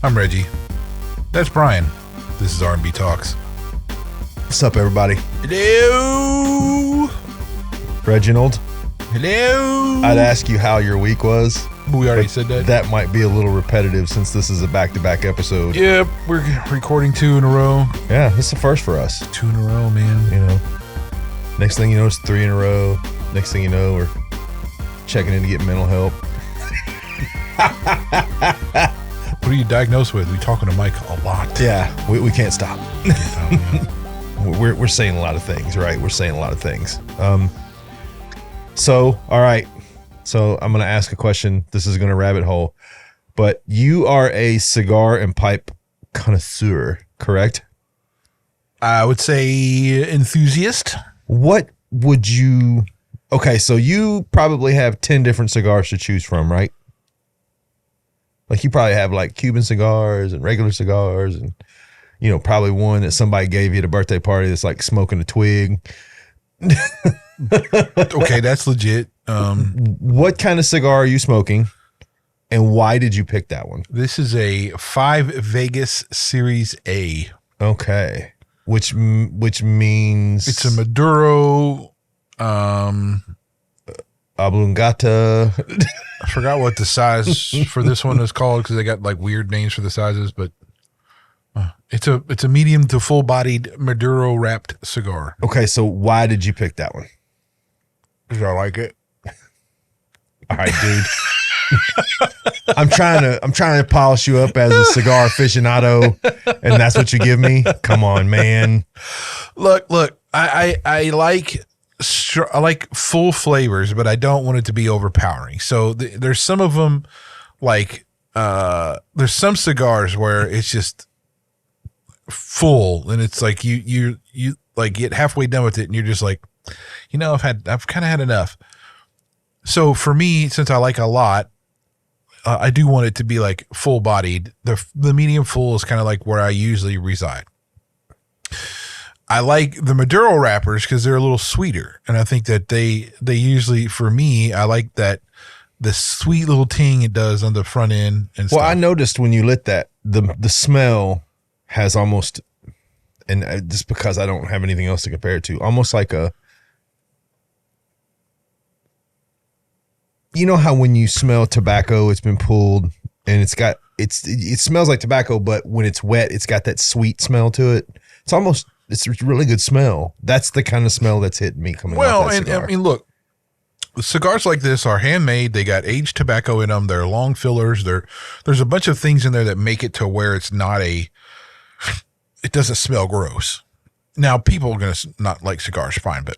I'm Reggie. That's Brian. This is R&B Talks. What's up, everybody? Hello. Reginald, Hello. I'd ask you how your week was. We already said that. That might be a little repetitive since this is a back-to-back episode. Yep, we're recording 2 in a row. Yeah, this is the first for us. 2 in a row, man. You know, next thing you know, it's 3 in a row. Next thing you know, we're checking in to get mental help. What are you diagnosed with? We talking to Mike a lot. Yeah, we can't stop. We're saying a lot of things, right? We're saying a lot of things. So, all right. So I'm going to ask a question. This is going to rabbit hole. But you are a cigar and pipe connoisseur, correct? I would say enthusiast. What would you... Okay, so you probably have 10 different cigars to choose from, right? Like you probably have like Cuban cigars and regular cigars and, you know, probably one that somebody gave you at a birthday party that's like smoking a twig. Okay, that's legit. What kind of cigar are you smoking and why did you pick that one? This is a 5 Vegas Series A. Okay. Which means... It's a Maduro... Oblongata. I forgot what the size for this one is called because they got like weird names for the sizes, but it's a medium to full bodied Maduro wrapped cigar. Okay, so why did you pick that one? Because I like it. All right, dude. I'm trying to polish you up as a cigar aficionado, and that's what you give me. Come on, man. Look. I like full flavors, but I don't want it to be overpowering. So there's some of them, like there's some cigars where it's just full, and it's like you like get halfway done with it, and you're just like, you know, I've kind of had enough. So for me, since I like a lot, I do want it to be like full bodied. The medium full is kind of like where I usually reside. I like the Maduro wrappers because they're a little sweeter, and I think that they usually, for me, I like that the sweet little ting it does on the front end and stuff. Well, I noticed when you lit that the smell has almost, and just because I don't have anything else to compare it to, almost like a, you know how when you smell tobacco, it's been pulled and it smells like tobacco, but when it's wet, it's got that sweet smell to it. It's a really good smell. That's the kind of smell that's hitting me coming off that cigar. I mean, look, cigars like this are handmade. They got aged tobacco in them. They're long fillers. There's a bunch of things in there that make it to where it's not it doesn't smell gross. Now, people are going to not like cigars, fine, but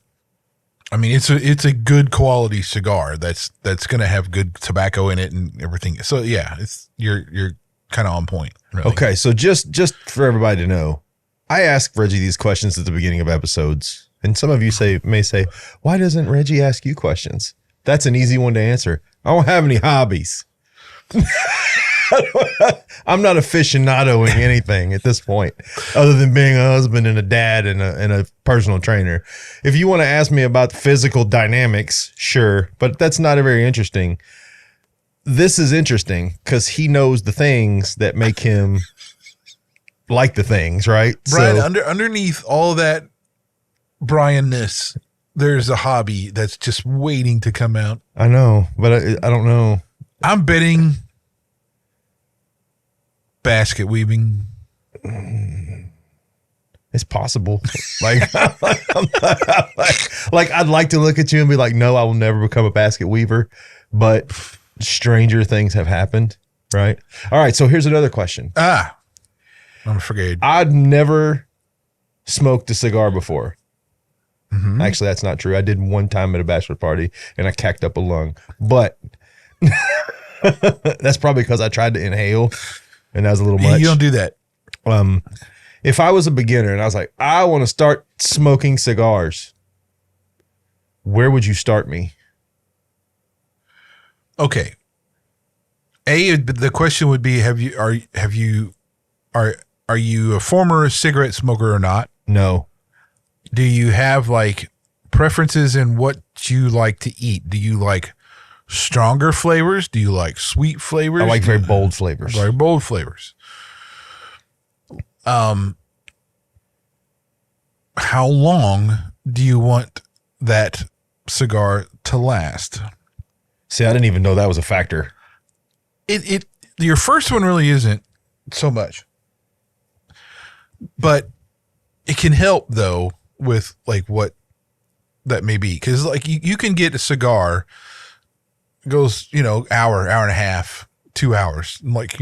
I mean, it's a good quality cigar that's going to have good tobacco in it and everything. So yeah, you're kind of on point. Really. Okay, so just for everybody to know, I ask Reggie these questions at the beginning of episodes, and some of you may say, why doesn't Reggie ask you questions? That's an easy one to answer. I don't have any hobbies. I'm not aficionadoing anything at this point other than being a husband and a dad and a personal trainer. If you want to ask me about physical dynamics, sure, but that's not very interesting. This is interesting because he knows the things that make him like the things, right? Brian, underneath all that Brian-ness, there's a hobby that's just waiting to come out. I know, but I don't know. I'm betting basket weaving. It's possible. Like I'd like to look at you and be like, no, I will never become a basket weaver, but stranger things have happened, right? All right, so here's another question. I'm afraid. I'd never smoked a cigar before. Mm-hmm. Actually, that's not true. I did one time at a bachelor party and I cacked up a lung, but that's probably because I tried to inhale and that was a little much. You don't do that. If I was a beginner and I was like, I want to start smoking cigars, where would you start me? Okay. The question would be, are you a former cigarette smoker or not? No. Do you have like preferences in what you like to eat? Do you like stronger flavors? Do you like sweet flavors? I like very bold flavors. Very bold flavors. how long do you want that cigar to last? See, I didn't even know that was a factor. Your first one really isn't so much, but it can help though with like what that may be. Cause like you can get a cigar goes, hour and a half, 2 hours. Like,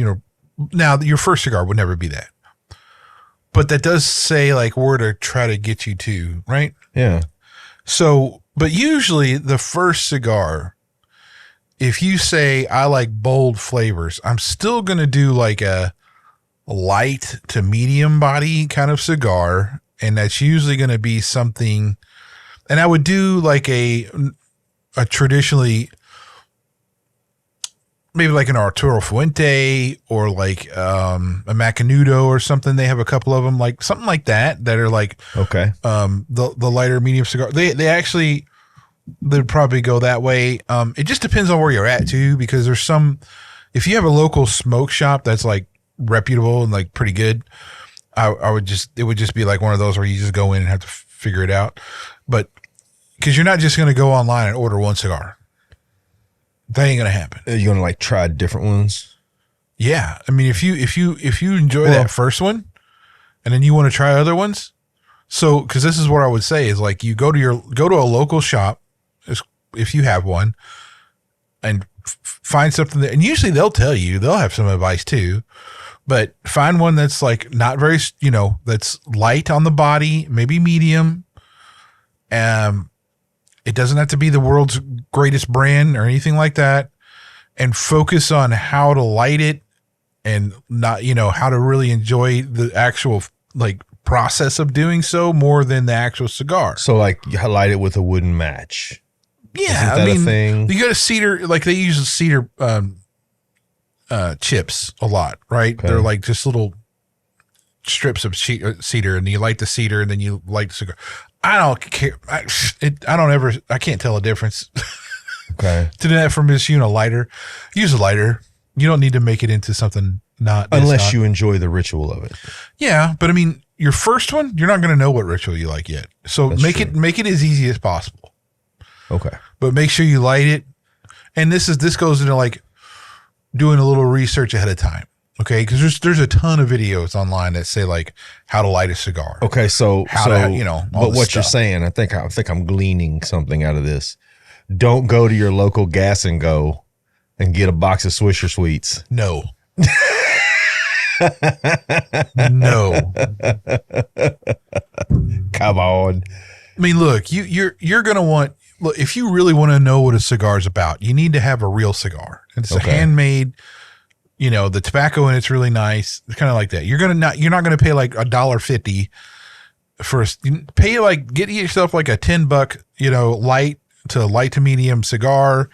now your first cigar would never be that, but that does say like where to try to get you to, right? Yeah. So, but usually the first cigar, if you say I like bold flavors, I'm still going to do like a light to medium body kind of cigar. And that's usually going to be something, and I would do like a traditionally, maybe like an Arturo Fuente or like a Macanudo or something. They have a couple of them, like something like that are like, okay. The lighter medium cigar. They'd probably go that way. It just depends on where you're at too, because there's if you have a local smoke shop that's like reputable and like pretty good, it would just be like one of those where you just go in and have to figure it out. But because you're not just going to go online and order one cigar. That ain't going to happen. Are you going to like try different ones? Yeah. I mean, if you enjoy that first one and then you want to try other ones. So, cause this is what I would say is like, you go to a local shop if you have one and find something that, and usually they'll have some advice too, but find one that's like not very, that's light on the body, maybe medium. It doesn't have to be the world's greatest brand or anything like that, and focus on how to light it and not, how to really enjoy the actual like process of doing so more than the actual cigar. So like you light it with a wooden match. Yeah. I mean, you got a cedar, like they use cedar, chips a lot, right? Okay. They're like just little strips of cedar, and you light the cedar and then you light the cigar. I don't care. I can't tell a difference. Okay. To do that from just a lighter, use a lighter. You don't need to make it into something unless you enjoy the ritual of it. Yeah. But I mean, your first one, you're not going to know what ritual you like yet. So make it as easy as possible. Okay. But make sure you light it. And this goes into like doing a little research ahead of time. Okay. Cause there's a ton of videos online that say like how to light a cigar. Okay. So but what you're saying, I think I'm gleaning something out of this. Don't go to your local Gas and Go and get a box of Swisher Sweets. No. No. Come on. I mean, look, you're going to want, if you really want to know what a cigar is about, you need to have a real cigar. It's a handmade, the tobacco in it's really nice. It's kind of like that. You're not going to pay like $1.50 for get yourself like a $10, light to medium cigar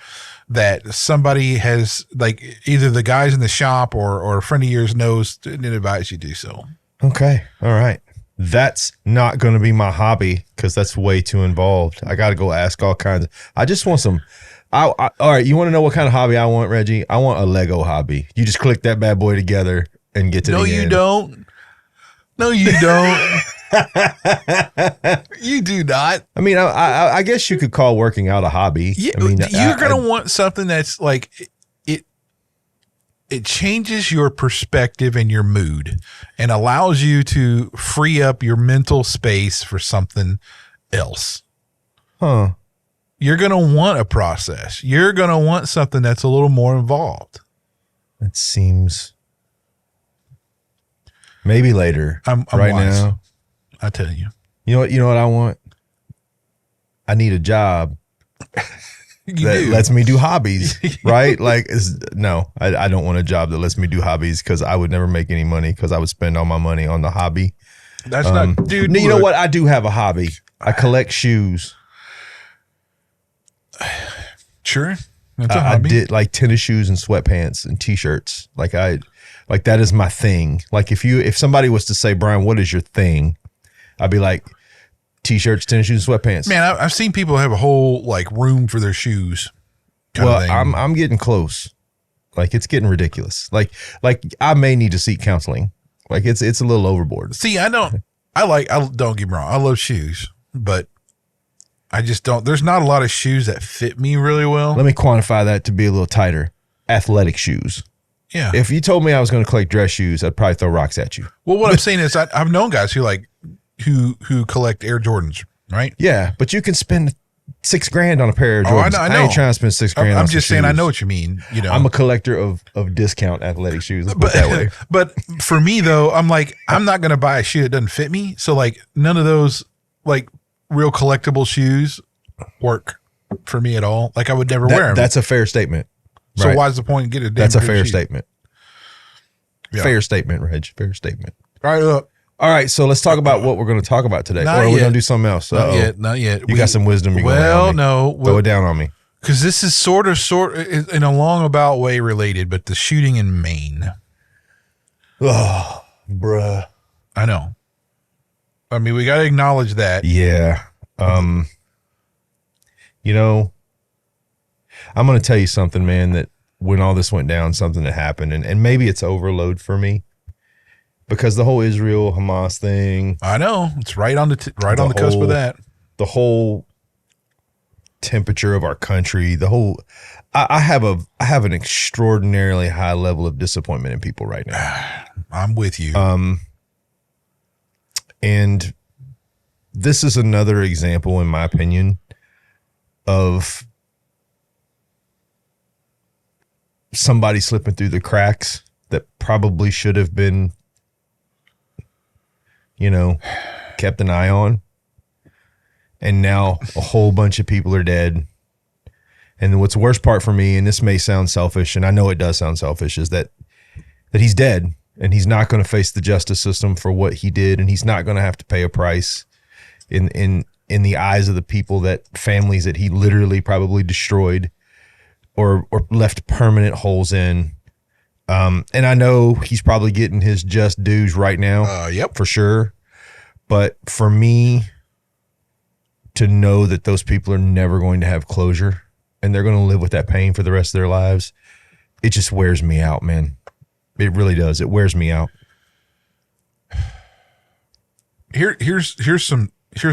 that somebody has, like either the guys in the shop or a friend of yours knows and advise you do so. Okay. All right. That's not going to be my hobby because that's way too involved. I got to go ask all kinds I just want some. All right. You want to know what kind of hobby I want, Reggie? I want a Lego hobby. You just click that bad boy together and get to the end. No, you don't. No, you don't. You do not. I mean, I guess you could call working out a hobby. Yeah, I mean, you're going to want something that's like it changes your perspective and your mood and allows you to free up your mental space for something else. Huh. You're going to want a process. You're going to want something that's a little more involved. It seems maybe later. I'm right wise. now. I tell you. You know what I want? I need a job that lets me do hobbies, right? Like, I don't want a job that lets me do hobbies because I would never make any money because I would spend all my money on the hobby. That's not, dude. You know what? I do have a hobby. I collect shoes. Sure. That's a hobby. I did like tennis shoes and sweatpants and t-shirts. Like that is my thing. Like if somebody was to say, Brian, what is your thing? I'd be like, t-shirts, tennis shoes, and sweatpants. Man, I've seen people have a whole like room for their shoes. Well, I'm getting close. Like it's getting ridiculous. Like I may need to seek counseling. Like it's a little overboard. See, I don't get me wrong. I love shoes, but I just don't. There's not a lot of shoes that fit me really well. Let me quantify that to be a little tighter. Athletic shoes. Yeah. If you told me I was going to collect dress shoes, I'd probably throw rocks at you. Well, what I'm saying is I've known guys who collect Air Jordans, right? Yeah, but you can spend $6,000 on a pair of Oh, Jordans. I know. I ain't trying to spend $6,000 I'm on just some saying, I shoes. know what you mean. You know, I'm a collector of discount athletic shoes. Let's put it that way. But for me though, I'm like, I'm not going to buy a shoe that doesn't fit me. So like none of those like real collectible shoes work for me at all. Like I would never wear them. That's a fair statement. So right? why's the point in getting a damn That's a pair of fair shoes? statement. Yeah. Fair statement, Reg. Fair statement. All right, look. All right, so let's talk about what we're going to talk about today. Not Or are we yet. going to do something else? Not yet. You got some wisdom you're going to Well, on me. no. Throw it down on me. Because this is sort of in a long about way related, but the shooting in Maine. Oh, bruh. I know. I mean, we got to acknowledge that. Yeah. You know, I'm going to tell you something, man, that when all this went down, something that happened, and maybe it's overload for me because the whole Israel Hamas thing, I know. It's right on the cusp of that. the whole temperature of our country, the whole, I have an extraordinarily high level of disappointment in people right now. I'm with you. And this is another example, in my opinion, of somebody slipping through the cracks that probably should have been, kept an eye on. And now a whole bunch of people are dead. And what's the worst part for me, and this may sound selfish, and I know it does sound selfish, is that he's dead and he's not going to face the justice system for what he did, and he's not going to have to pay a price in the eyes of the people, that families that he literally probably destroyed or left permanent holes in. And I know he's probably getting his just dues right now. Yep. For sure. But for me to know that those people are never going to have closure and they're going to live with that pain for the rest of their lives, it just wears me out, man. It really does. It wears me out. Here's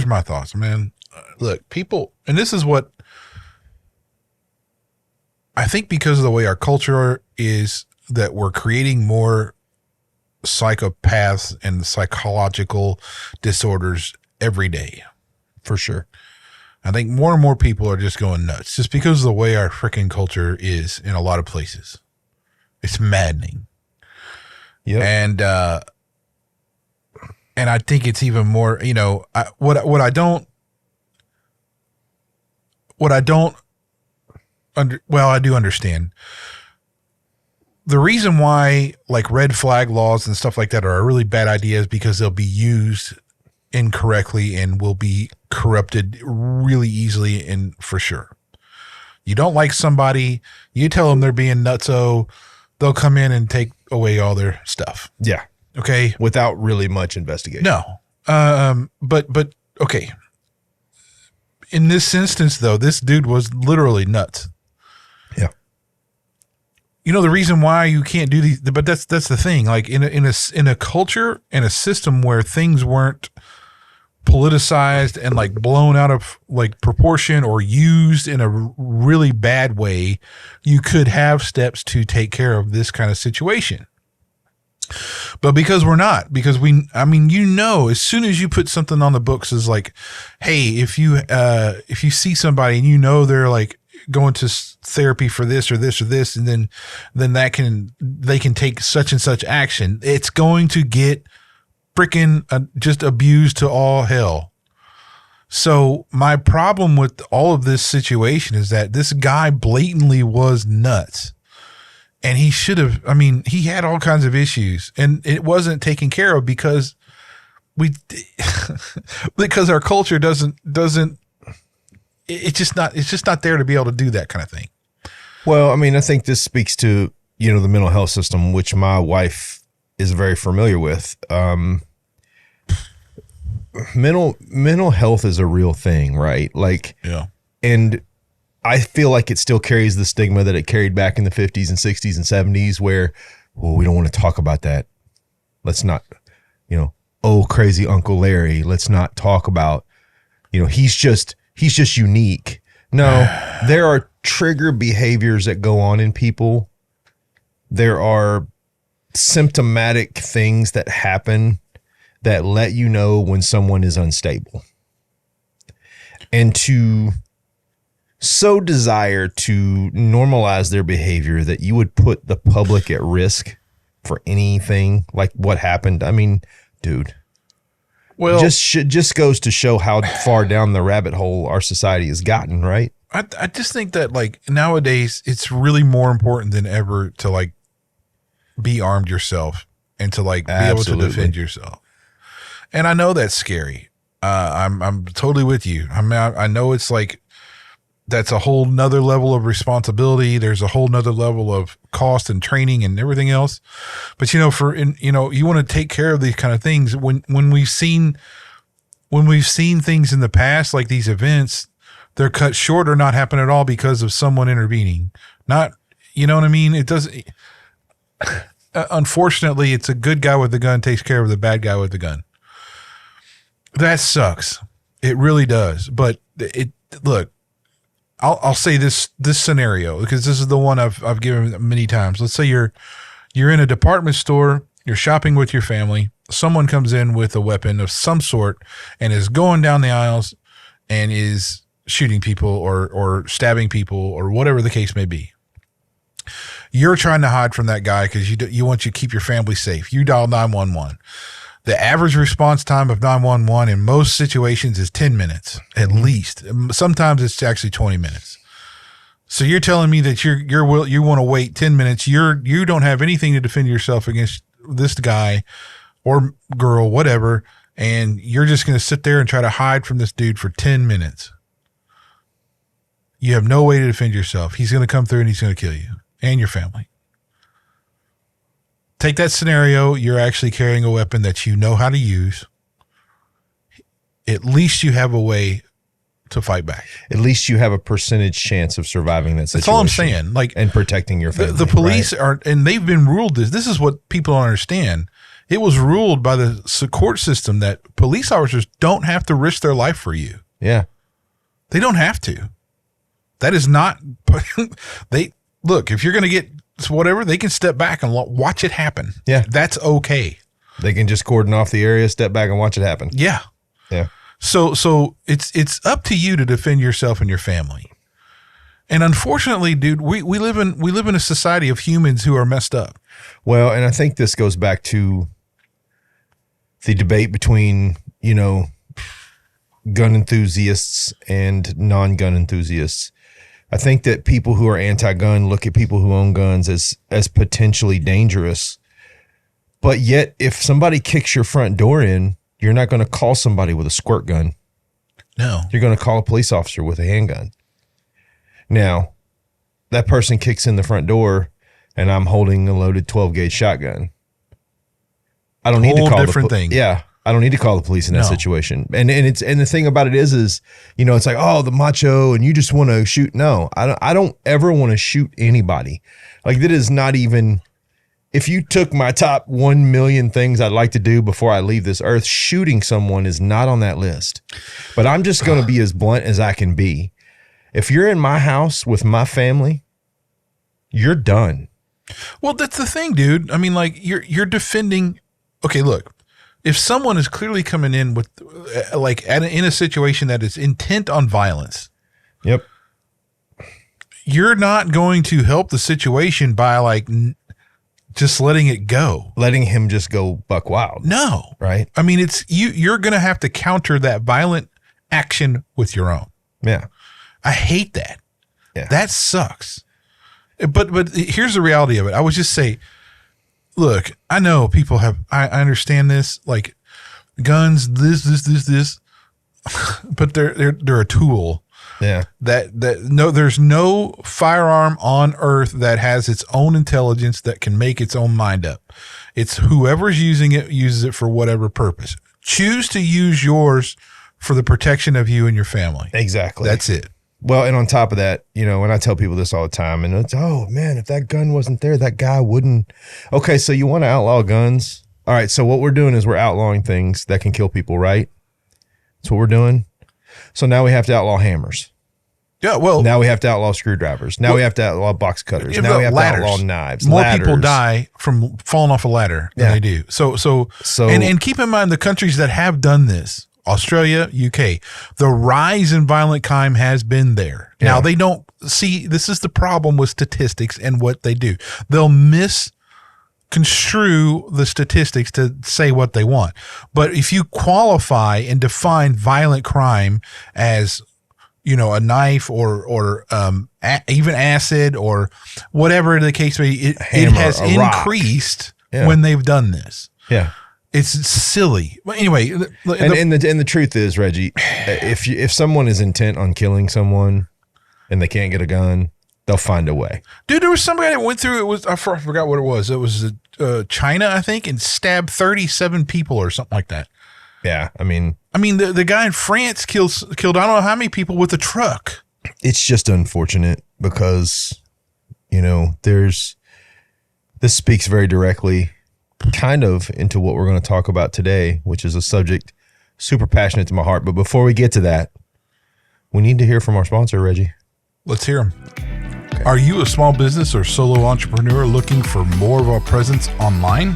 my thoughts, man. Look, people, and this is what I think, because of the way our culture is, that we're creating more psychopaths and psychological disorders every day. For sure. I think more and more people are just going nuts just because of the way our freaking culture is in a lot of places. It's maddening. Yeah. And I think it's even more, I do understand. The reason why like red flag laws and stuff like that are a really bad idea is because they'll be used incorrectly and will be corrupted really easily, and for sure. You don't like somebody, you tell them they're being nutso, they'll come in and take away all their stuff. Yeah. Okay. Without really much investigation. No. But okay. In this instance though, this dude was literally nuts. Yeah. The reason why you can't do these, but that's the thing. Like in a culture and a system where things weren't politicized and like blown out of like proportion or used in a really bad way, you could have steps to take care of this kind of situation. But because we're not, because as soon as you put something on the books is like, hey, if you see somebody and they're like going to therapy for this or this or this, and then they can take such and such action, it's going to get freaking just abused to all hell. So my problem with all of this situation is that this guy blatantly was nuts. And he should have, he had all kinds of issues, and it wasn't taken care of because because our culture it's just not there to be able to do that kind of thing. Well, I think this speaks to, the mental health system, which my wife is very familiar with. Mental health is a real thing, right? Like, yeah. And I feel like it still carries the stigma that it carried back in the 50s and 60s and 70s where, we don't want to talk about that. Let's not, oh, crazy Uncle Larry. Let's not talk about, he's just unique. No, there are trigger behaviors that go on in people. There are symptomatic things that happen that let you know when someone is unstable. And to so desire to normalize their behavior that you would put the public at risk for anything like what happened. I mean, dude, well, just goes to show how far down the rabbit hole our society has gotten, right? I just think that like nowadays it's really more important than ever to like be armed yourself and to like be able to defend yourself. And I know that's scary. I'm totally with you. I know it's like, that's a whole nother level of responsibility. There's a whole nother level of cost and training and everything else. But, you want to take care of these kind of things when we've seen things in the past, like these events, they're cut short or not happen at all because of someone intervening. Not, you know what I mean? It doesn't, unfortunately, it's a good guy with the gun takes care of the bad guy with the gun. That sucks. It really does. But look, I'll say this scenario because this is the one I've given many times. Let's say you're in a department store, you're shopping with your family. Someone comes in with a weapon of some sort and is going down the aisles and is shooting people or stabbing people or whatever the case may be. You're trying to hide from that guy because you want to keep your family safe. You dial 911. The average response time of 911 in most situations is 10 minutes at least. Sometimes it's actually 20 minutes. So you're telling me that you want to wait 10 minutes. You don't have anything to defend yourself against this guy or girl, whatever, and you're just going to sit there and try to hide from this dude for 10 minutes. You have no way to defend yourself. He's going to come through and he's going to kill you and your family. Take that scenario, you're actually carrying a weapon that you know how to use. At least you have a way to fight back. At least you have a percentage chance of surviving that situation. That's all I'm saying. Like, and protecting your family. The police are, and they've been ruled this is what people don't understand. It was ruled by the court system that police officers don't have to risk their life for you. Yeah. They don't have to. That is not, look, if you're going to get whatever, they can step back and watch it happen. Yeah. That's okay. They can just cordon off the area, step back and watch it happen. Yeah. Yeah. So it's up to you to defend yourself and your family. And unfortunately, dude, we live in a society of humans who are messed up. Well, and I think this goes back to the debate between, gun enthusiasts and non-gun enthusiasts. I think that people who are anti-gun look at people who own guns as potentially dangerous. But yet, if somebody kicks your front door in, you're not going to call somebody with a squirt gun. No. You're going to call a police officer with a handgun. Now, that person kicks in the front door and I'm holding a loaded 12-gauge shotgun. I don't need to call different thing. Yeah. I don't need to call the police in that situation. And the thing about it is it's like, oh, the macho and you just want to shoot. No, I don't ever want to shoot anybody. Like, that is not even, if you took my top 1 million things I'd like to do before I leave this earth, shooting someone is not on that list. But I'm just going to be as blunt as I can be. If you're in my house with my family, you're done. Well, that's the thing, dude. I mean, like, you're defending. Okay, look. If someone is clearly coming in with, in a situation that is intent on violence, yep, you're not going to help the situation by just letting it go, letting him just go buck wild. No, right? I mean, it's you're going to have to counter that violent action with your own. Yeah, I hate that. Yeah, that sucks. But here's the reality of it. I would just say, look, I know people I understand this, like guns, this, but they're a tool. Yeah. There's no firearm on earth that has its own intelligence that can make its own mind up. It's whoever's using it uses it for whatever purpose. Choose to use yours for the protection of you and your family. Exactly. That's it. Well, and on top of that, when I tell people this all the time, and it's, oh man, if that gun wasn't there, that guy wouldn't. Okay, so you want to outlaw guns? All right. So what we're doing is we're outlawing things that can kill people, right? That's what we're doing. So now we have to outlaw hammers. Yeah, well, now we have to outlaw screwdrivers. Now we have to outlaw box cutters. Now we have to outlaw knives. More people die from falling off a ladder than they do. So and keep in mind the countries that have done this, Australia, UK, the rise in violent crime has been there. Yeah. Now they don't see, this is the problem with statistics and what they do. They'll misconstrue the statistics to say what they want. But if you qualify and define violent crime as, you know, a knife or even acid or whatever the case may be, it has increased when they've done this. Yeah. It's silly. But anyway, and the truth is, Reggie, if someone is intent on killing someone and they can't get a gun, they'll find a way. Dude, there was somebody that went through, I forgot what it was. It was China, I think, and stabbed 37 people or something like that. Yeah, I mean, the guy in France killed I don't know how many people with a truck. It's just unfortunate because, you know, this speaks very directly kind of into what we're going to talk about today, which is a subject super passionate to my heart. But before we get to that, we need to hear from our sponsor, Reggie. Let's hear him. Okay. Are you a small business or solo entrepreneur looking for more of a presence online?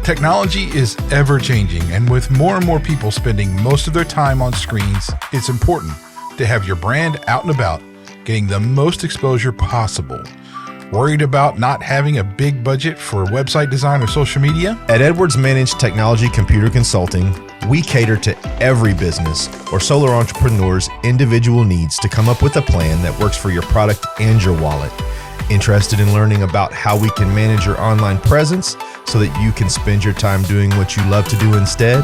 Technology is ever changing, and with more and more people spending most of their time on screens, it's important to have your brand out and about, getting the most exposure possible. Worried about not having a big budget for website design or social media? At Edwards Managed Technology Computer Consulting, we cater to every business or solo entrepreneur's individual needs to come up with a plan that works for your product and your wallet. Interested in learning about how we can manage your online presence so that you can spend your time doing what you love to do instead?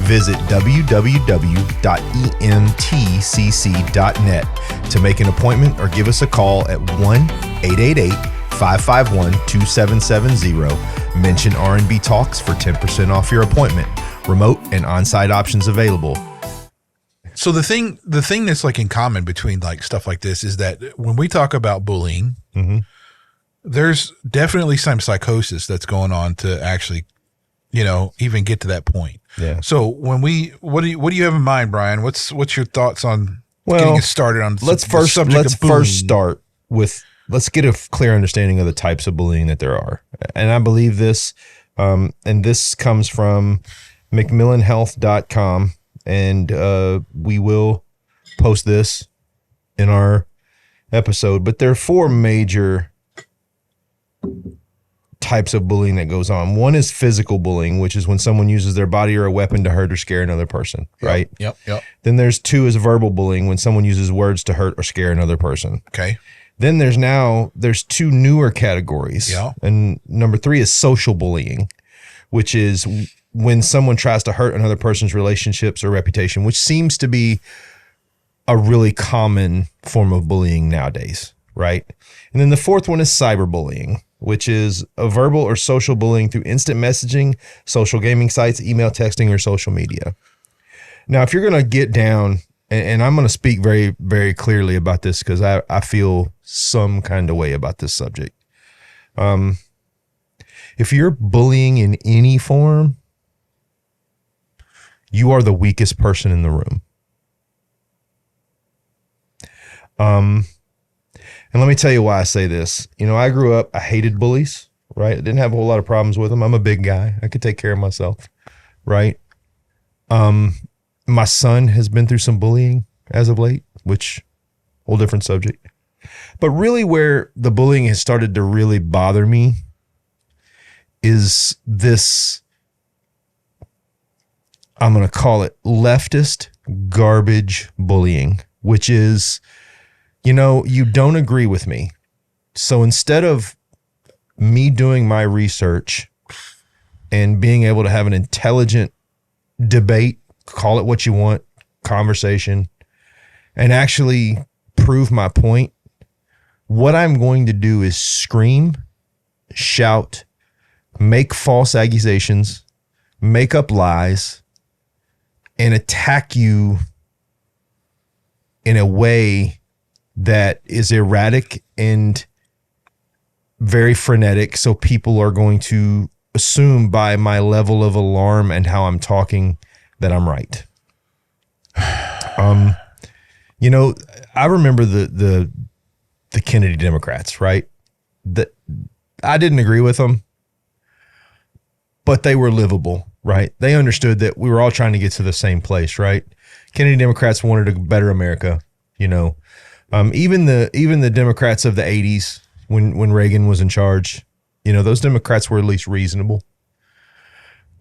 Visit www.emtcc.net to make an appointment or give us a call at 1-888-551-2770. Mention R&B Talks for 10% off your appointment. Remote and on-site options available. So the thing that's like in common between like stuff like this is that when we talk about bullying, there's definitely some psychosis that's going on to actually, you know, even get to that point. Yeah. So when what do you have in mind, Brian? What's your thoughts on getting us started on let's first start with, let's get a clear understanding of the types of bullying that there are. And I believe this, and this comes from McMillanHealth.com. And we will post this in our episode. But there are 4 major types of bullying that goes on. One is physical bullying, which is when someone uses their body or a weapon to hurt or scare another person, right? Yep. Then there's 2 is verbal bullying, when someone uses words to hurt or scare another person. Okay. Then there's 2 newer categories. Yeah. And number 3 is social bullying, which is when someone tries to hurt another person's relationships or reputation, which seems to be a really common form of bullying nowadays, right? And then the 4th one is cyberbullying, which is a verbal or social bullying through instant messaging, social gaming sites, email, texting, or social media. Now, if you're going to get down, and I'm going to speak very, very clearly about this because I feel some kind of way about this subject. If you're bullying in any form, you are the weakest person in the room. And let me tell you why I say this. You know, I grew up, I hated bullies, right? I didn't have a whole lot of problems with them. I'm a big guy. I could take care of myself, right? My son has been through some bullying as of late, which, whole different subject. But really where the bullying has started to really bother me is this, I'm going to call it leftist garbage bullying, which is, you know, you don't agree with me. So instead of me doing my research and being able to have an intelligent debate, call it what you want, conversation, and actually prove my point, what I'm going to do is scream, shout, make false accusations, make up lies, and attack you in a way that is erratic and very frenetic. So people are going to assume by my level of alarm and how I'm talking that I'm right. You know, I remember the Kennedy Democrats, right? That I didn't agree with them, but they were livable, right? They understood that we were all trying to get to the same place, right? Kennedy Democrats wanted a better America, you know. Even the Democrats of the 80s when Reagan was in charge, you know, those Democrats were at least reasonable.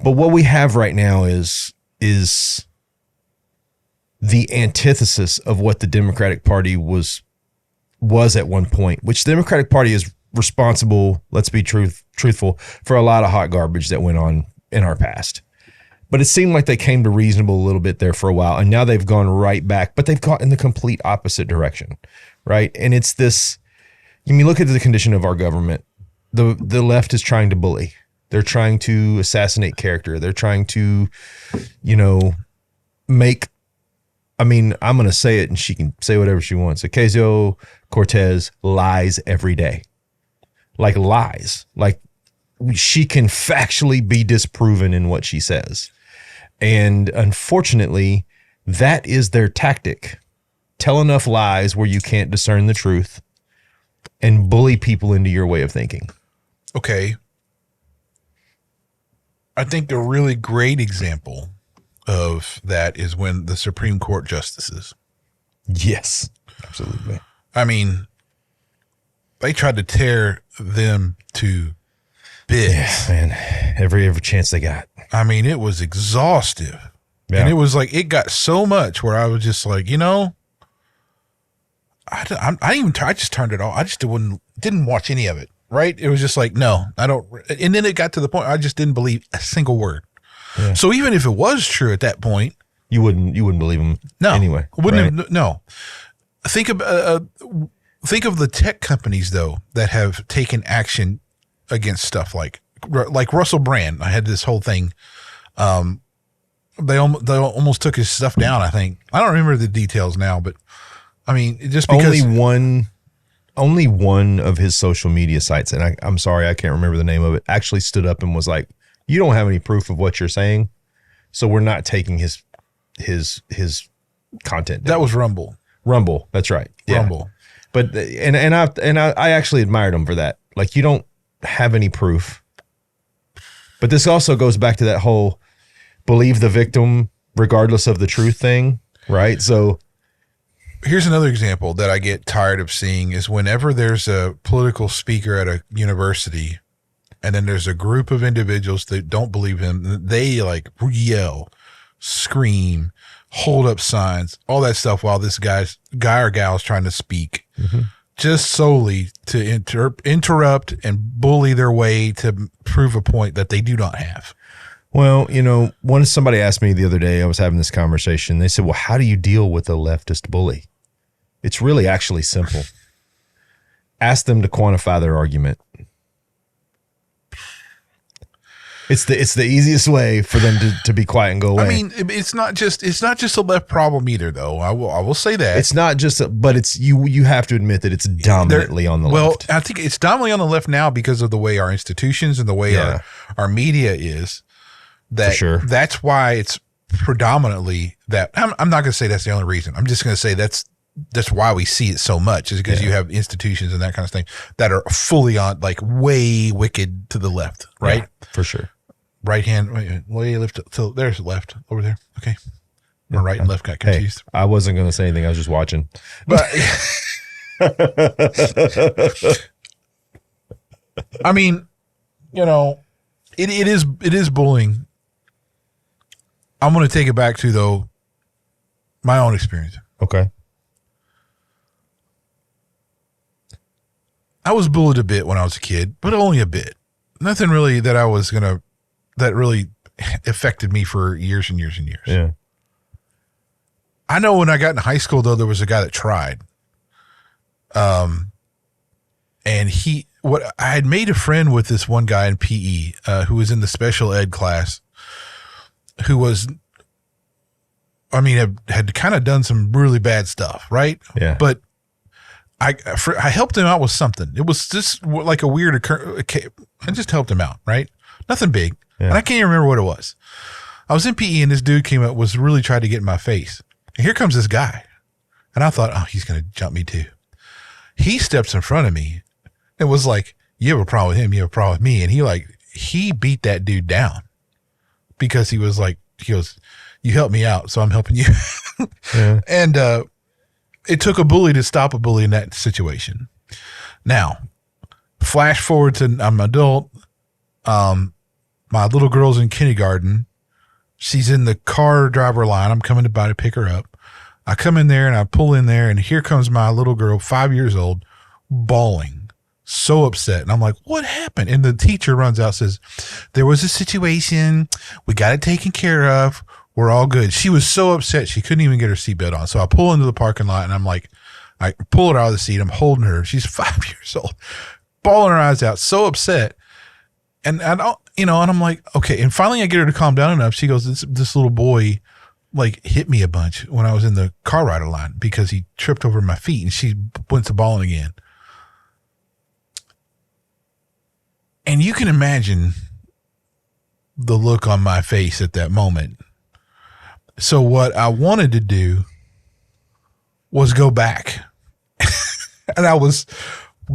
But what we have right now is the antithesis of what the Democratic Party was at one point, which the Democratic Party is responsible, let's be truthful, for a lot of hot garbage that went on in our past. But it seemed like they came to reasonable a little bit there for a while, and now they've gone right back, but they've gone in the complete opposite direction, right? And it's this, I mean, look at the condition of our government. The left is trying to bully. They're trying to assassinate character. They're trying to, you know, make, I mean, I'm going to say it and she can say whatever she wants. Ocasio-Cortez lies every day. Like lies. Like she can factually be disproven in what she says. And unfortunately, that is their tactic. Tell enough lies where you can't discern the truth and bully people into your way of thinking. Okay. I think a really great example of that is when the Supreme Court justices. Yes, absolutely. I mean, they tried to tear them to bits. Yeah, man. Every chance they got. I mean, it was exhaustive. Yeah. And it was like, it got so much where I was just like, you know, I just turned it off. I just didn't watch any of it. Right. It was just like, no, I don't. And then it got to the point I just didn't believe a single word. Yeah. So even if it was true at that point, you wouldn't believe them. No, anyway. Wouldn't have, no. Think of the tech companies though that have taken action against stuff like Russell Brand. I had this whole thing. They almost took his stuff down. I think I don't remember the details now, but I mean, just because only one of his social media sites, and I'm sorry, I can't remember the name of it, actually stood up and was like, "You don't have any proof of what you're saying, so we're not taking his content down." That was Rumble. Rumble, that's right. Yeah. Rumble. But I actually admired him for that. Like, you don't have any proof. But this also goes back to that whole believe the victim regardless of the truth thing, right? So here's another example that I get tired of seeing is whenever there's a political speaker at a university and then there's a group of individuals that don't believe him, they like yell, scream, hold up signs, all that stuff while this guy or gal is trying to speak, just solely to interrupt and bully their way to prove a point that they do not have. Well, you know, when somebody asked me the other day, I was having this conversation, they said, well, how do you deal with a leftist bully? It's really actually simple. Ask them to quantify their argument. It's the easiest way for them to be quiet and go away. I mean, it's not just a left problem either, though. I will say that it's not just, but it's you have to admit that it's dominantly on the left. Well, I think it's dominantly on the left now because of the way our institutions and the way our media is. That, for sure. That's why it's predominantly that. I'm not going to say that's the only reason. I'm just going to say that's why we see it so much, is because you have institutions and that kind of thing that are fully on, like, way wicked to the left, right? Yeah, for sure. Right hand, way left. So there's left over there. Okay. My right and left got confused. Hey, I wasn't going to say anything. I was just watching. But I mean, you know, it is bullying. I'm going to take it back to, though, my own experience. Okay. I was bullied a bit when I was a kid, but only a bit. Nothing really that that really affected me for years and years and years. Yeah. I know when I got in high school, though, there was a guy that tried. And I had made a friend with this one guy in PE, who was in the special ed class, who was, I mean, had kind of done some really bad stuff, right? Yeah. But I helped him out with something. It was just like a weird I just helped him out, right? Nothing big. Yeah. And I can't even remember what it was. I was in PE and this dude came up, was really trying to get in my face. And here comes this guy. And I thought, oh, he's going to jump me too. He steps in front of me and was like, you have a problem with him, you have a problem with me. And he beat that dude down because he goes, you helped me out, so I'm helping you. Yeah. And it took a bully to stop a bully in that situation. Now, flash forward to I'm an adult. My little girl's in kindergarten. She's in the car driver line. I'm coming to pick her up. I come in there and I pull in there, and here comes my little girl, 5 years old, bawling, so upset. And I'm like, what happened? And the teacher runs out, says, there was a situation. We got it taken care of. We're all good. She was so upset she couldn't even get her seatbelt on. So I pull into the parking lot and I'm like, I pull her out of the seat. I'm holding her. She's 5 years old, bawling her eyes out, so upset. And I don't, and I'm like, okay. And finally I get her to calm down enough. She goes, this little boy like hit me a bunch when I was in the car rider line because he tripped over my feet, and she went to bawling again. And you can imagine the look on my face at that moment. So what I wanted to do was go back. And I was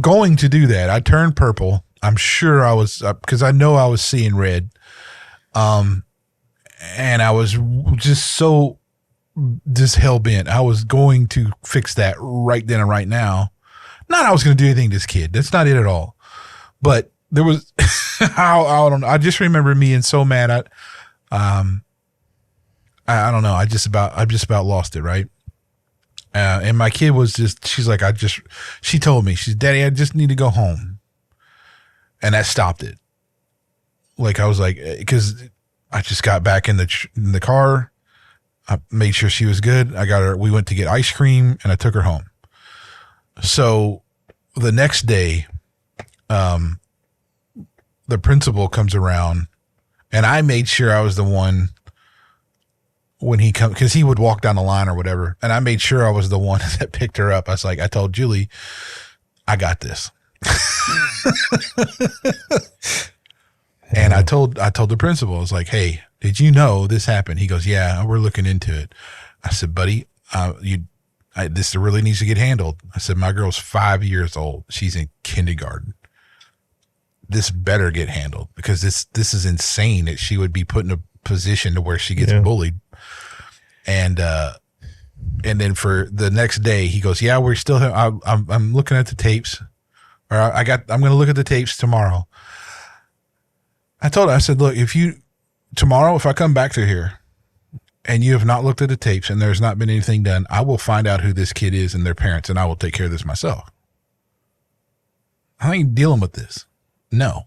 going to do that. I turned purple. I'm sure I was, because I know I was seeing red. And I was just hell bent. I was going to fix that right then and right now. Not I was going to do anything to this kid. That's not it at all. But there was, I don't know. I just remember me being so mad. I don't know. I just about lost it. Right. And my kid was she's like, she told me, Daddy, I just need to go home. And that stopped it. Like, I was like, cause I just got back in the car. I made sure she was good. We went to get ice cream and I took her home. So the next day, the principal comes around, and I made sure I was the one when he come, cause he would walk down the line or whatever. And I made sure I was the one that picked her up. I was like, I told Julie, I got this. And I told the principal, I was like, hey, did you know this happened? He goes, yeah, we're looking into it. I said, buddy, this really needs to get handled. I said, my girl's 5 years old. She's in kindergarten. This better get handled, because this is insane that she would be put in a position to where she gets bullied. And then for the next day, he goes, yeah, we're still, I'm looking at the tapes, or I'm going to look at the tapes tomorrow. I told her, I said, look, tomorrow, if I come back to here and you have not looked at the tapes and there's not been anything done, I will find out who this kid is and their parents, and I will take care of this myself. I ain't dealing with this. No.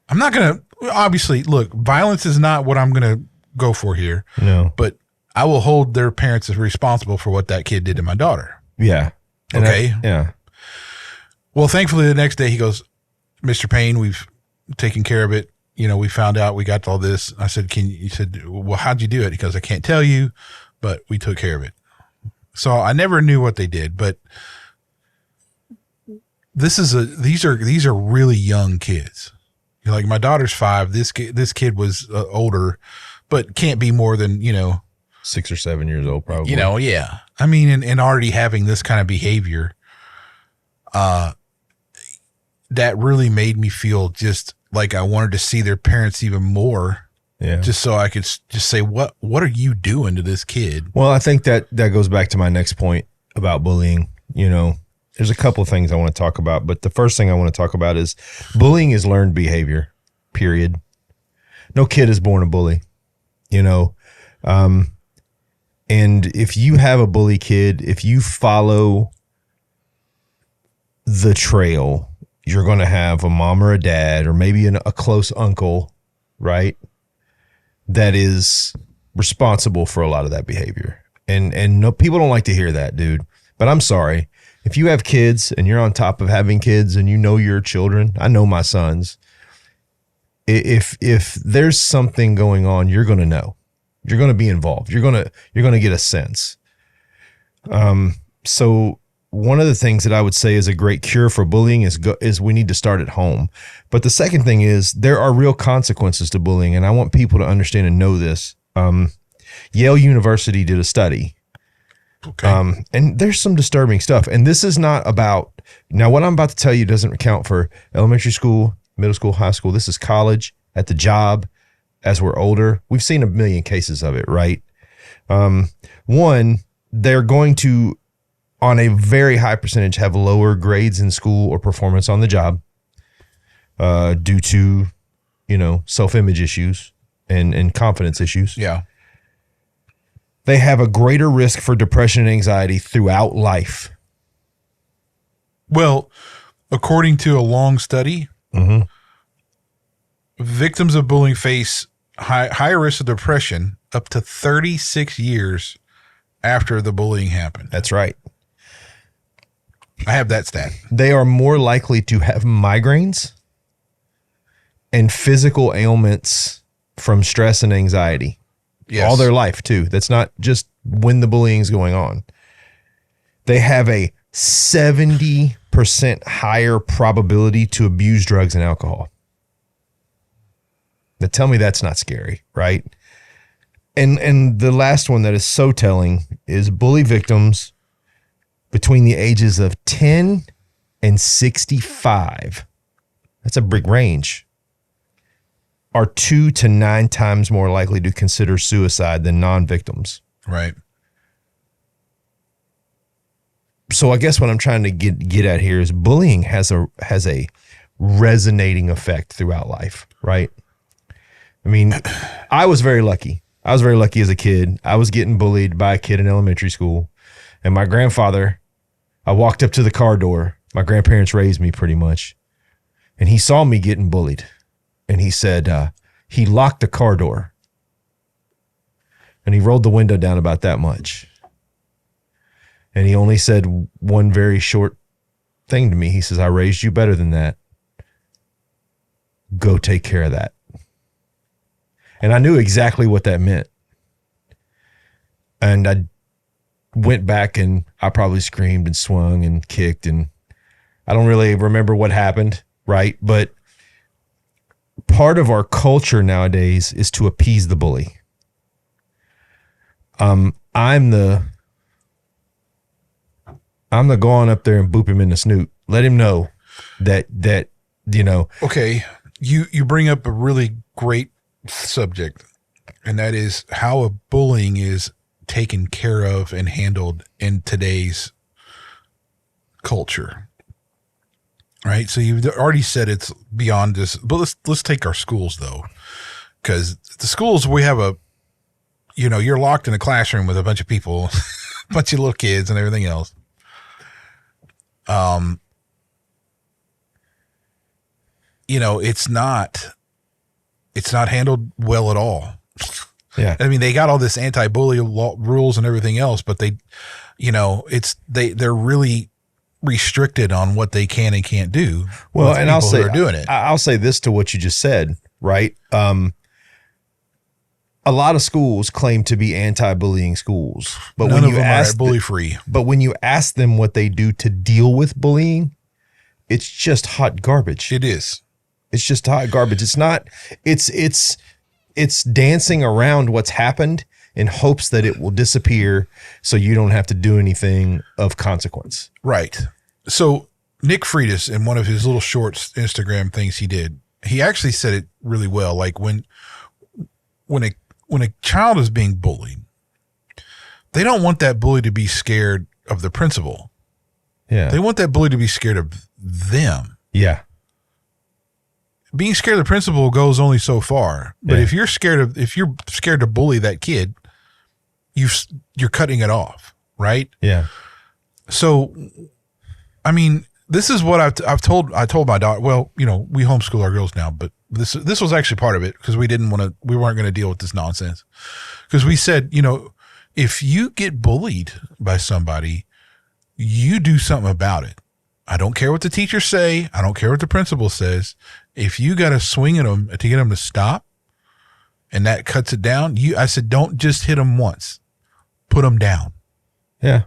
I'm not going to, obviously, look, violence is not what I'm going to go for here. No. But I will hold their parents as responsible for what that kid did to my daughter. Yeah. Okay. Yeah. Well, thankfully, the next day he goes, Mr. Payne, we've taken care of it. We found out, we got all this. I said, he said, well, how'd you do it? He goes, I can't tell you, but we took care of it. So I never knew what they did, but these are really young kids. Like, my daughter's 5. This kid was older, but can't be more than, 6 or 7 years old, probably. Yeah. I mean, and already having this kind of behavior, that really made me feel just like I wanted to see their parents even more. Yeah. Just so I could just say, what are you doing to this kid? Well, I think that goes back to my next point about bullying. There's a couple of things I want to talk about, but the first thing I want to talk about is bullying is learned behavior, period. No kid is born a bully, and if you have a bully kid, if you follow the trail, you're going to have a mom or a dad, or maybe a close uncle, right, that is responsible for a lot of that behavior. And no, people don't like to hear that, dude. But I'm sorry. If you have kids and you're on top of having kids and your children, I know my sons, if there's something going on, you're going to know. You're going to be involved. You're going to get a sense. So one of the things that I would say is a great cure for bullying is we need to start at home. But the second thing is there are real consequences to bullying, and I want people to understand and know this. Yale University did a study. Okay. And there's some disturbing stuff. And this is not about, now what I'm about to tell you doesn't count for elementary school, middle school, high school. This is college, at the job, as we're older. We've seen a million cases of it, right? One, they're going to, on a very high percentage, have lower grades in school or performance on the job due to, self-image issues and confidence issues. Yeah. They have a greater risk for depression and anxiety throughout life. Well, according to a long study, victims of bullying face higher risk of depression up to 36 years after the bullying happened. That's right. I have that stat. They are more likely to have migraines and physical ailments from stress and anxiety. Yes. All their life, too. That's not just when the bullying is going on. They have a 70% higher probability to abuse drugs and alcohol. Now, tell me that's not scary, right? And the last one that is so telling is bully victims between the ages of 10 and 65. That's a big range. Are 2 to 9 times more likely to consider suicide than non-victims. Right. So I guess what I'm trying to get at here is bullying has a resonating effect throughout life, right? I mean, I was very lucky. I was very lucky as a kid. I was getting bullied by a kid in elementary school, and my grandfather, I walked up to the car door. My grandparents raised me pretty much, and he saw me getting bullied. And he said, he locked the car door and he rolled the window down about that much. And he only said one very short thing to me. He says, I raised you better than that. Go take care of that. And I knew exactly what that meant. And I went back and I probably screamed and swung and kicked. And I don't really remember what happened, right? But part of our culture nowadays is to appease the bully. I'm the go on up there and boop him in the snoot. Let him know that Okay, you bring up a really great subject, and that is how a bullying is taken care of and handled in today's culture. Right. So you've already said it's beyond this, but let's take our schools though, because the schools, we have you're locked in a classroom with a bunch of people, a bunch of little kids and everything else. It's not handled well at all. Yeah. I mean, they got all this anti-bully rules and everything else, but they're really restricted on what they can and can't do. Well, and I'll say this to what you just said, right? A lot of schools claim to be anti-bullying schools, but none of them are bully free. But when you ask them what they do to deal with bullying, it's just hot garbage. It is. It's just hot garbage. It's not. It's dancing around what's happened in hopes that it will disappear so you don't have to do anything of consequence. Right. So Nick Freitas, in one of his little shorts Instagram things he did, he actually said it really well. Like when a child is being bullied, they don't want that bully to be scared of the principal. Yeah. They want that bully to be scared of them. Yeah. Being scared of the principal goes only so far. But if you're scared to bully that kid, you're cutting it off, right? Yeah. So, I mean, this is what I told my daughter. Well, we homeschool our girls now, but this was actually part of it because we weren't going to deal with this nonsense. Because we said, if you get bullied by somebody, you do something about it. I don't care what the teachers say. I don't care what the principal says. If you got to swing at them to get them to stop and that cuts it down, I said, don't just hit them once, put them down. Yeah.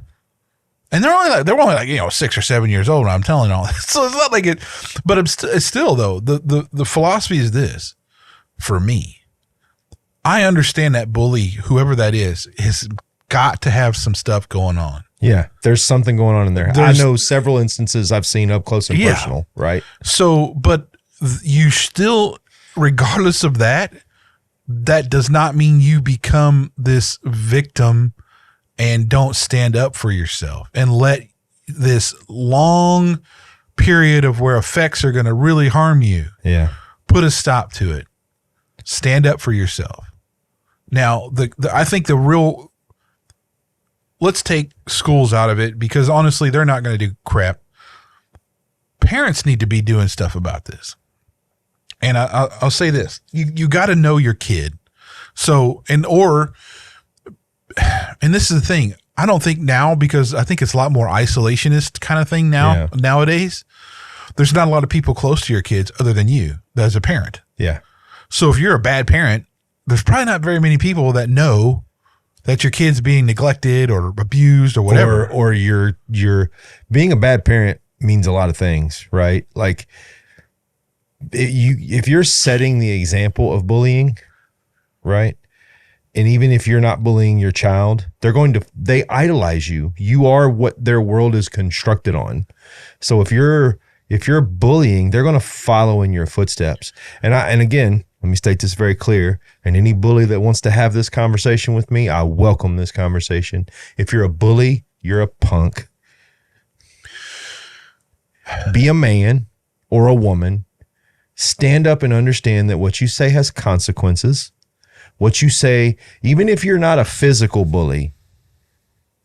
And they're only like 6 or 7 years old. And I'm telling all this, so it's not like it. But it's still though the philosophy is this for me. I understand that bully, whoever that is, has got to have some stuff going on. Yeah, there's something going on in there. I know several instances I've seen up close and personal, right? So, but you still, regardless of that, that does not mean you become this victim and don't stand up for yourself and let this long period of where effects are going to really harm you. Yeah. Put a stop to it. Stand up for yourself. Now, I think the real, let's take schools out of it because honestly, they're not going to do crap. Parents need to be doing stuff about this. And I'll say this, you got to know your kid. So, and this is the thing, I don't think now, because I think it's a lot more isolationist kind of thing nowadays. There's not a lot of people close to your kids other than you as a parent. Yeah. So if you're a bad parent, there's probably not very many people that know that your kid's being neglected or abused or whatever. Or you're being a bad parent means a lot of things, right? Like if you're setting the example of bullying, right? And even if you're not bullying your child, they idolize you. You are what their world is constructed on. So if you're bullying, they're going to follow in your footsteps. And again, let me state this very clear. And any bully that wants to have this conversation with me, I welcome this conversation. If you're a bully, you're a punk. Be a man or a woman. Stand up and understand that what you say has consequences. What you say, even if you're not a physical bully,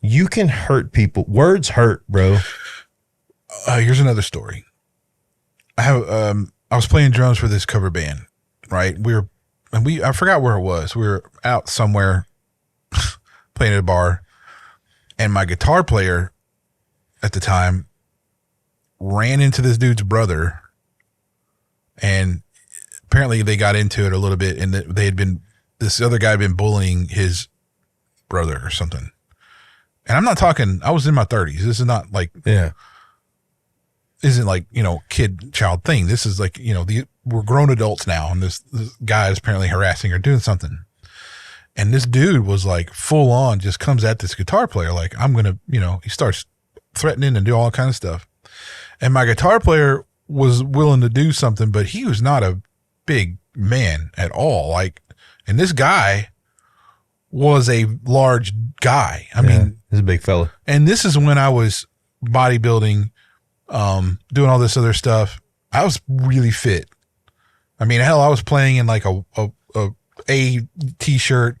you can hurt people. Words hurt, bro. Here's another story. I was playing drums for this cover band, right? I forgot where it was. We were out somewhere playing at a bar, and my guitar player at the time ran into this dude's brother, and apparently they got into it a little bit, and this other guy had been bullying his brother or something. And I'm not talking, I was in my 30s. This is not like, isn't like, kid child thing. This is like, we're grown adults now. And this guy is apparently harassing or doing something. And this dude was like full on, just comes at this guitar player. Like, I'm going to, he starts threatening and do all kind of stuff. And my guitar player was willing to do something, but he was not a big man at all. Like, and this guy was a large guy. I mean, he's a big fella. And this is when I was bodybuilding, doing all this other stuff. I was really fit. I mean, hell, I was playing in like a t-shirt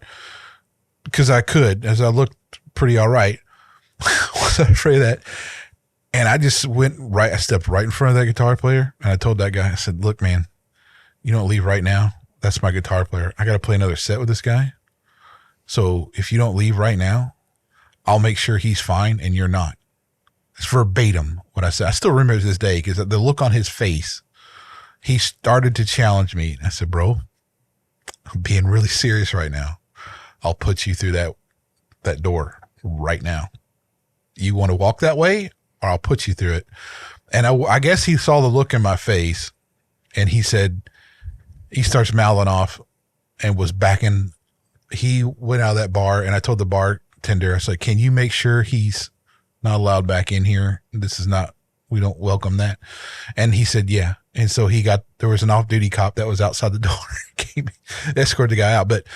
because I could, as I looked pretty all right. Was afraid of that. And I just I stepped right in front of that guitar player. And I told that guy, I said, look, man, you don't leave right now. That's my guitar player. I got to play another set with this guy. So if you don't leave right now, I'll make sure he's fine and you're not. It's verbatim what I said. I still remember to this day because the look on his face, he started to challenge me. I said, bro, I'm being really serious right now. I'll put you through that door right now. You want to walk that way or I'll put you through it. And I guess he saw the look in my face and he said, he starts mouthing off and was backing. He went out of that bar and I told the bartender, I said, can you make sure he's not allowed back in here? We don't welcome that. And he said, yeah. And so there was an off-duty cop that was outside the door, escorted the guy out. But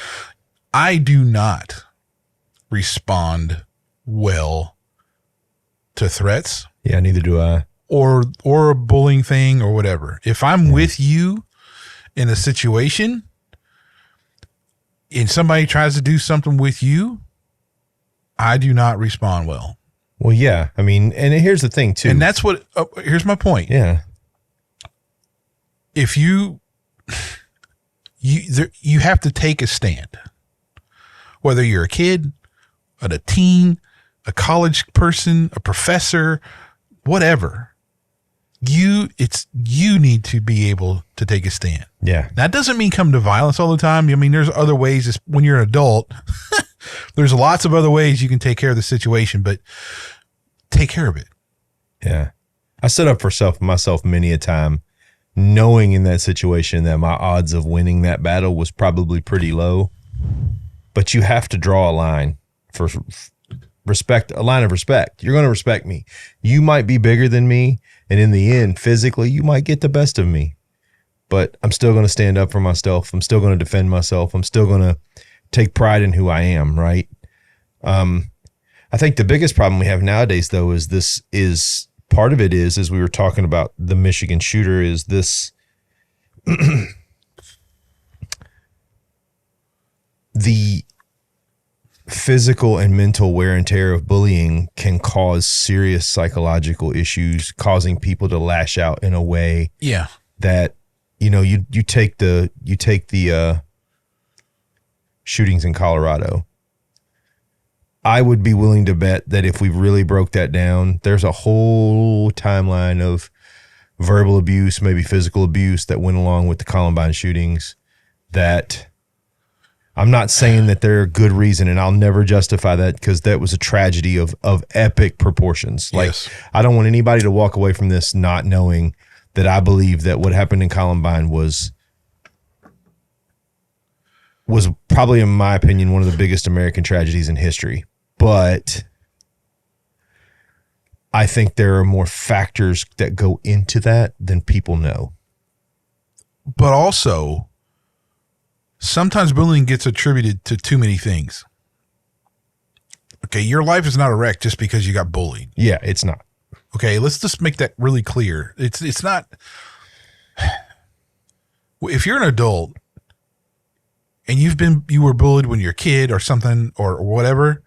I do not respond well to threats. Yeah, neither do I. Or a bullying thing or whatever. If I'm with you in a situation and somebody tries to do something with you, I do not respond well. Well, yeah. I mean, and here's the thing too. And that's here's my point. Yeah. If you have to take a stand, whether you're a kid, a teen, a college person, a professor, whatever, you need to be able to take a stand. Yeah. That doesn't mean come to violence all the time. I mean, there's other ways. When you're an adult, there's lots of other ways you can take care of the situation, but take care of it. Yeah. I stood up for myself many a time, knowing in that situation that my odds of winning that battle was probably pretty low. But you have to draw a line for respect, a line of respect. You're going to respect me. You might be bigger than me, and in the end, physically, you might get the best of me. But I'm still going to stand up for myself. I'm still going to defend myself. I'm still going to take pride in who I am, right? I think the biggest problem we have nowadays, though, is part of it is, as we were talking about the Michigan shooter, is this the physical and mental wear and tear of bullying can cause serious psychological issues, causing people to lash out in a way that, you know, you take the shootings in Colorado. I would be willing to bet that if we really broke that down, there's a whole timeline of verbal abuse, maybe physical abuse that went along with the Columbine shootings. That I'm not saying that they're a good reason, and I'll never justify that, because that was a tragedy of epic proportions. Like, I don't want anybody to walk away from this not knowing that I believe that what happened in Columbine was probably, in my opinion, one of the biggest American tragedies in history. But I think there are more factors that go into that than people know. But also, sometimes bullying gets attributed to too many things. Okay, your life is not a wreck just because you got bullied. Yeah, it's not. Okay, let's just make that really clear. It's not. If you're an adult and you were bullied when you're a kid or something or whatever,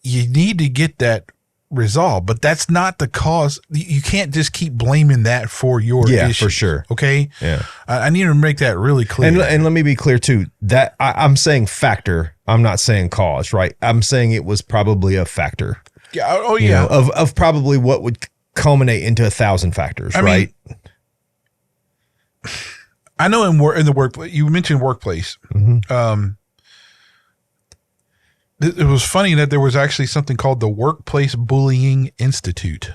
you need to get that resolved. But that's not the cause. You can't just keep blaming that for your issue. For sure. Okay? Yeah. I need to make that really clear. And let me be clear too, that I'm saying factor. I'm not saying cause, right? I'm saying it was probably a factor. Yeah. Oh, yeah. You know, of probably what would culminate into 1,000 factors, right? I know in the workplace, you mentioned workplace. Mm-hmm. It was funny that there was actually something called the Workplace Bullying Institute.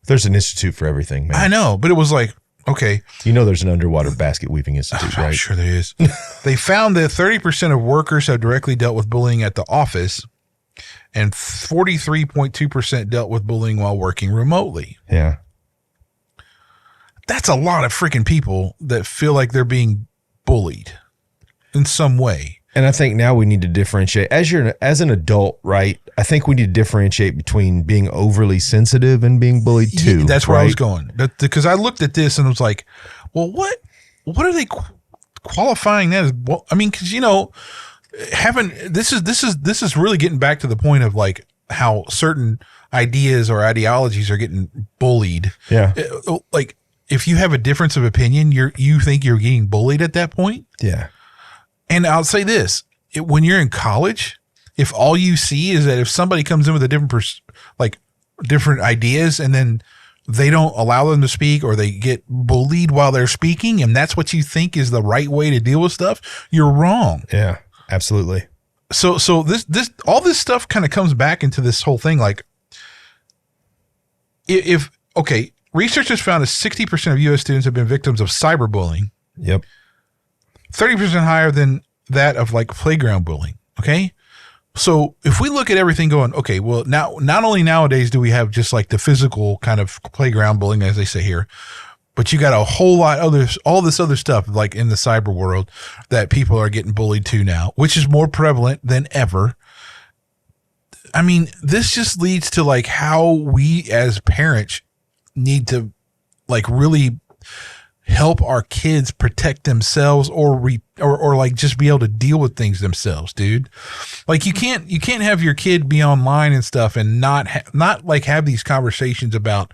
There's an institute for everything, man. I know, but it was like, okay. You know there's an underwater basket weaving institute, right? I'm sure there is. They found that 30% of workers have directly dealt with bullying at the office, and 43.2% dealt with bullying while working remotely. Yeah. That's a lot of freaking people that feel like they're being bullied in some way. And I think now we need to differentiate as an adult, right? I think we need to differentiate between being overly sensitive and being bullied too. Yeah, that's where I was going. Because I looked at this and was like, well, what are they qualifying that as? Well, I mean, because, you know, this is really getting back to the point of like how certain ideas or ideologies are getting bullied. Yeah. Like, if you have a difference of opinion, you think you're getting bullied at that point. Yeah. And I'll say this, when you're in college, if all you see is that if somebody comes in with a different ideas and then they don't allow them to speak, or they get bullied while they're speaking, and that's what you think is the right way to deal with stuff, you're wrong. Yeah, absolutely. So this all this stuff kind of comes back into this whole thing. Like, okay, researchers found that 60% of U.S. students have been victims of cyberbullying. Yep. 30% higher than that of like playground bullying. Okay. So if we look at everything going, okay, well, now, not only nowadays do we have just like the physical kind of playground bullying, as they say here, but you got a whole lot all this other stuff like in the cyber world that people are getting bullied to now, which is more prevalent than ever. I mean, this just leads to like how we as parents need to like really help our kids protect themselves or like just be able to deal with things themselves, dude. Like you can't have your kid be online and stuff and not like have these conversations about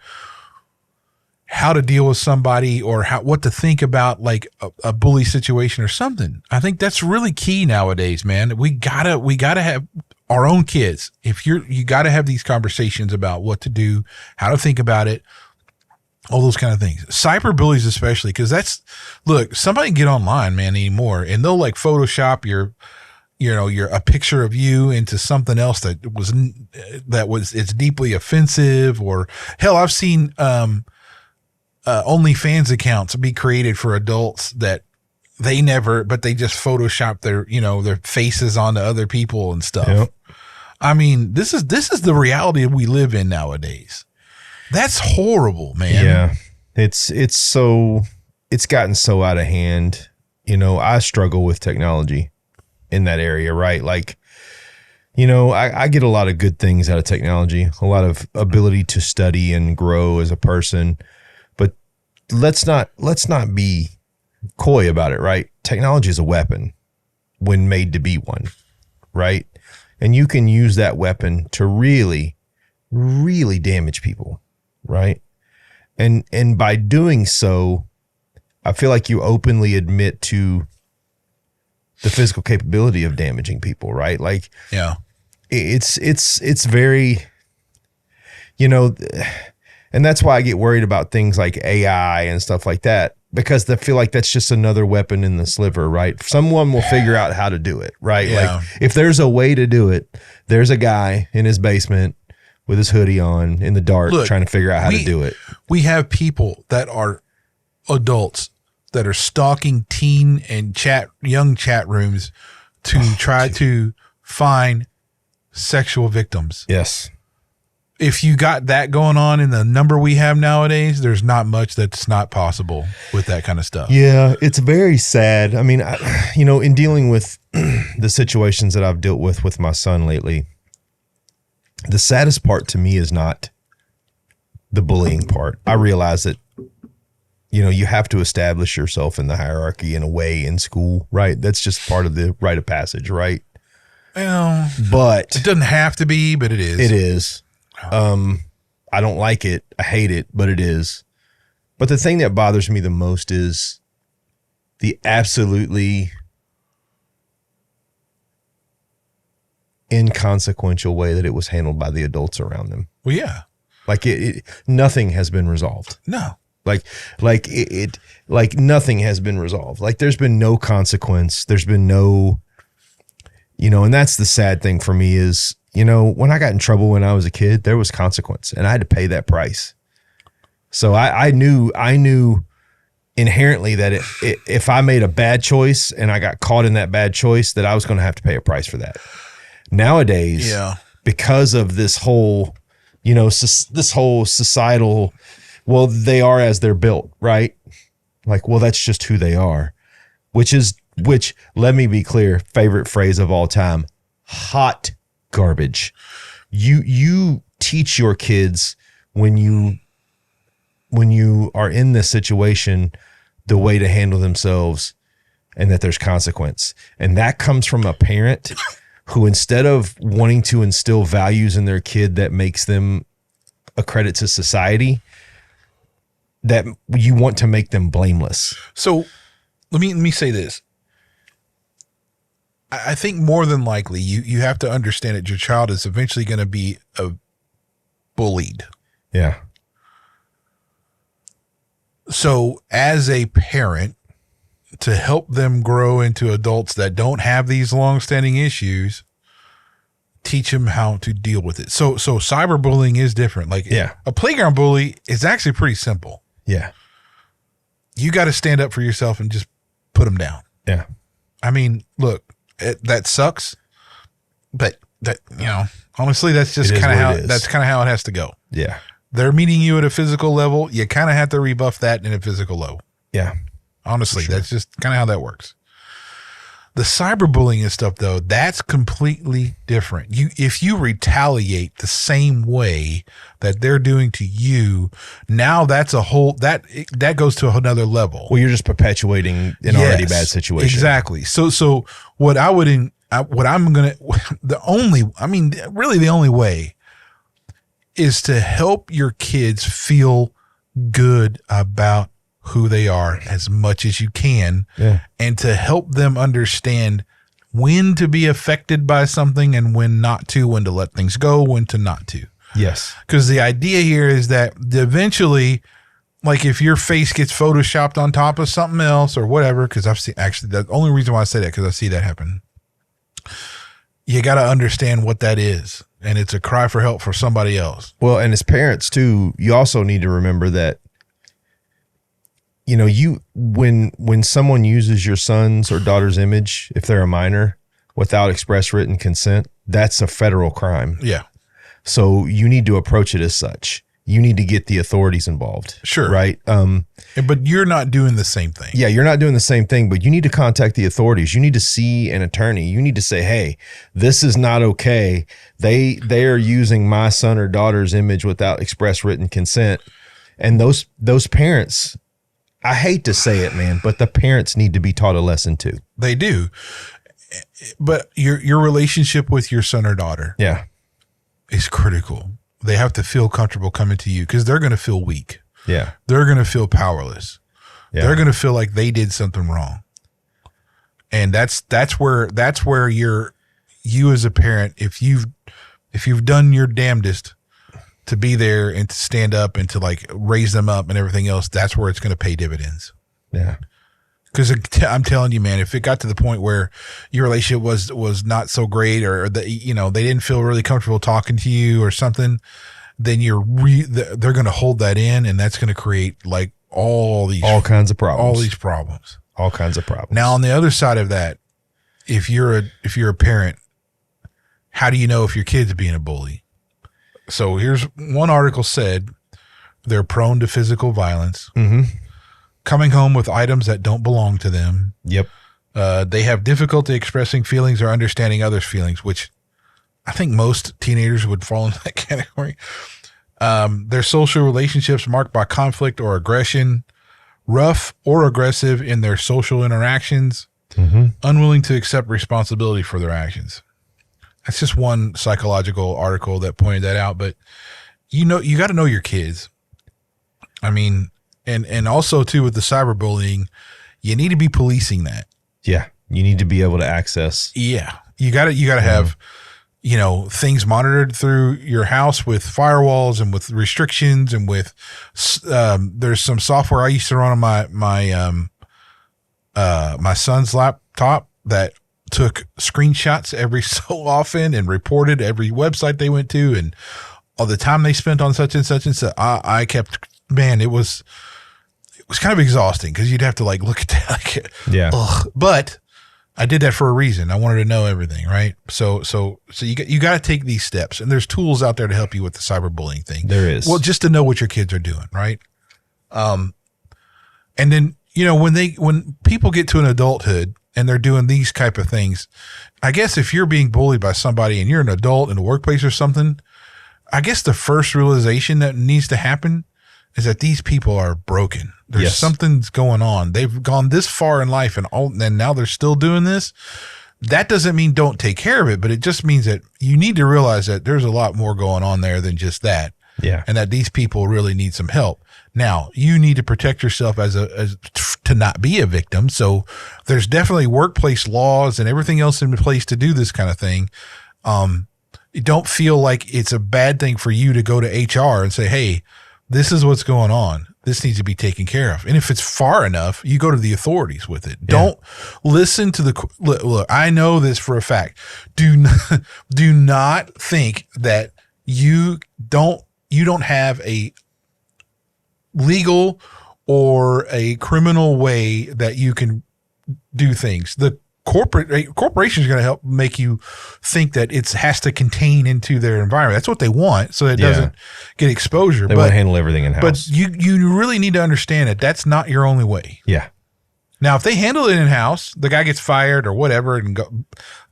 how to deal with somebody or what to think about like a bully situation or something. I think that's really key nowadays, man. We gotta have our own kids. If you gotta have these conversations about what to do, how to think about it, all those kind of things. Cyber bullies especially, because somebody can get online, man, anymore, and they'll like Photoshop you're a picture of you into something else it's deeply offensive, or hell, I've seen OnlyFans accounts be created for adults that they just Photoshop their faces onto other people and stuff. Yep. I mean, this is the reality we live in nowadays. That's horrible, man. Yeah. It's gotten so out of hand. I struggle with technology in that area, right? Like, I get a lot of good things out of technology, a lot of ability to study and grow as a person, but let's not be coy about it, right? Technology is a weapon when made to be one, right? And you can use that weapon to really, really damage people, right? And by doing so, I feel like you openly admit to the physical capability of damaging people, right? Like, yeah, it's very, and that's why I get worried about things like AI and stuff like that, because I feel like that's just another weapon in the sliver, right? Someone will figure out how to do it, right? Yeah. Like, if there's a way to do it, there's a guy in his basement with his hoodie on in the dark trying to figure out how to do it. We have people that are adults that are stalking teen and young chat rooms to try to find sexual victims. Yes. If you got that going on in the number we have nowadays, there's not much that's not possible with that kind of stuff. Yeah, it's very sad. I mean, in dealing with the situations that I've dealt with my son lately, the saddest part to me is not the bullying part. I realize that, you have to establish yourself in the hierarchy in a way in school, right? That's just part of the rite of passage, right? Well, but it doesn't have to be, but it is. It is. I don't like it. I hate it, but it is. But the thing that bothers me the most is the absolutely inconsequential way that it was handled by the adults around them. Well, yeah. Like nothing has been resolved. No. Like nothing has been resolved. Like, there's been no consequence. There's been no, and that's the sad thing for me is, when I got in trouble when I was a kid, there was consequence and I had to pay that price. So I knew inherently that if I made a bad choice and I got caught in that bad choice, that I was going to have to pay a price for that. Nowadays, because of this whole, this whole societal, well, they are as they're built, right? Like, well, that's just who they are, which let me be clear, favorite phrase of all time, hot garbage. You teach your kids when you are in this situation, the way to handle themselves and that there's consequence. And that comes from a parent who, instead of wanting to instill values in their kid that makes them a credit to society, that you want to make them blameless. So let me say this. I think more than likely you have to understand that your child is eventually going to be bullied. Yeah. So as a parent, to help them grow into adults that don't have these long-standing issues, teach them how to deal with it. So cyberbullying is different. Like, a playground bully is actually pretty simple. Yeah. You got to stand up for yourself and just put them down. Yeah. I mean, look, that sucks, but that, honestly, that's just kind of how it has to go. Yeah. They're meeting you at a physical level. You kind of have to rebuff that in a physical level. Yeah. Honestly, that's just kind of how that works. The cyberbullying and stuff, though, that's completely different. If you retaliate the same way that they're doing to you, now that's that goes to another level. Well, you're just perpetuating an already bad situation. Exactly. So what really the only way is to help your kids feel good about who they are as much as you can, and to help them understand when to be affected by something and when not to, when to let things go, when to not to. Yes. Because the idea here is that eventually, like, if your face gets photoshopped on top of something else or whatever, because I've seen, actually, the only reason why I say that, because I see that happen. you got to understand what that is. And it's a cry for help for somebody else. Well, and as parents too, you also need to remember that, when someone uses your son's or daughter's image, if they're a minor, without express written consent, that's a federal crime. Yeah. So you need to approach it as such. You need to get the authorities involved. Sure. Right. But you're not doing the same thing. Yeah, you're not doing the same thing, but you need to contact the authorities. You need to see an attorney. You need to say, hey, this is not okay. They are using my son or daughter's image without express written consent. And those parents, I hate to say it, man, but the parents need to be taught a lesson too. They do. But your relationship with your son or daughter is critical. They have to feel comfortable coming to you because they're going to feel weak. Yeah. They're going to feel powerless. Yeah. They're going to feel like they did something wrong. And that's where you as a parent, if you've done your damnedest to be there and to stand up and to like raise them up and everything else, that's where it's going to pay dividends. Yeah. Because I'm telling you, man, if it got to the point where your relationship was not so great, or they didn't feel really comfortable talking to you or something, then they're going to hold that in, and that's going to create like all kinds of problems. Now, on the other side of that, if you're a parent, how do you know if your kid's being a bully? So here's one article said they're prone to physical violence. Mm-hmm. Coming home with items that don't belong to them. Yep. They have difficulty expressing feelings or understanding others' feelings, which I think most teenagers would fall into that category. Their social relationships marked by conflict or aggression, rough or aggressive in their social interactions, unwilling to accept responsibility for their actions. That's just one psychological article that pointed that out. But you got to know your kids. I mean, and also too with the cyberbullying, you need to be policing that. Yeah, you need to be able to access. Yeah, you got to have things monitored through your house with firewalls and with restrictions and with there's some software I used to run on my son's laptop that took screenshots every so often and reported every website they went to and all the time they spent on such and such and such. I kept, man, it was kind of exhausting because you'd have to like look at that. Like, yeah. Ugh. But I did that for a reason. I wanted to know everything, right? So you got to take these steps, and there's tools out there to help you with the cyberbullying thing. There is. Well, just to know what your kids are doing, right? And then when people get to an adulthood and they're doing these type of things, I guess if you're being bullied by somebody and you're an adult in the workplace or something, I guess the first realization that needs to happen is that these people are broken. There's something's going on. They've gone this far in life and now they're still doing this. That doesn't mean don't take care of it, but it just means that you need to realize that there's a lot more going on there than just that. Yeah. And that these people really need some help. Now, you need to protect yourself as to not be a victim. So there's definitely workplace laws and everything else in place to do this kind of thing. You don't feel like it's a bad thing for you to go to HR and say, hey, this is what's going on. This needs to be taken care of. And if it's far enough, you go to the authorities with it. Yeah. Don't listen to look, I know this for a fact. Do not think that you don't have a legal or a criminal way that you can do things. The corporation is going to help make you think that it has to contain into their environment. That's what they want, so it doesn't get exposure. They want to handle everything in house. But you really need to understand that that's not your only way. Yeah. Now, if they handle it in house, the guy gets fired or whatever, and go,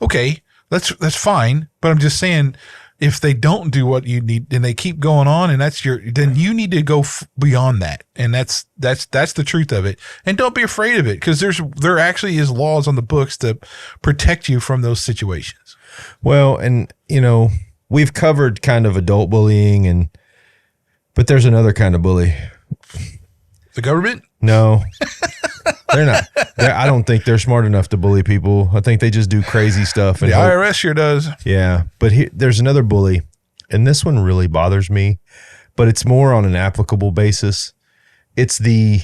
okay, that's fine. But I'm just saying, if they don't do what you need and they keep going on, and then you need to go beyond that. And that's the truth of it. And don't be afraid of it, because there actually is laws on the books to protect you from those situations. Well, and we've covered kind of adult bullying but there's another kind of bully. The government? No, they're not. I don't think they're smart enough to bully people. I think they just do crazy stuff. And the IRS sure does. Yeah. But there's another bully, and this one really bothers me, but it's more on an applicable basis. It's the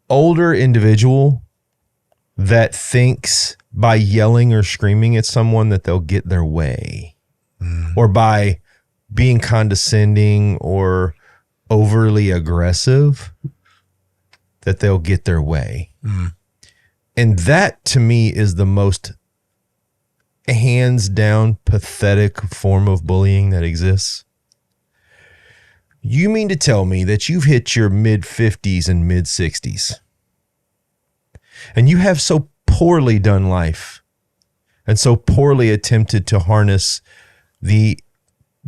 older individual that thinks by yelling or screaming at someone that they'll get their way, or by being condescending or overly aggressive that they'll get their way. And that to me is the most hands down pathetic form of bullying that exists. You mean to tell me that you've hit your mid 50s and mid 60s and you have so poorly done life and so poorly attempted to harness the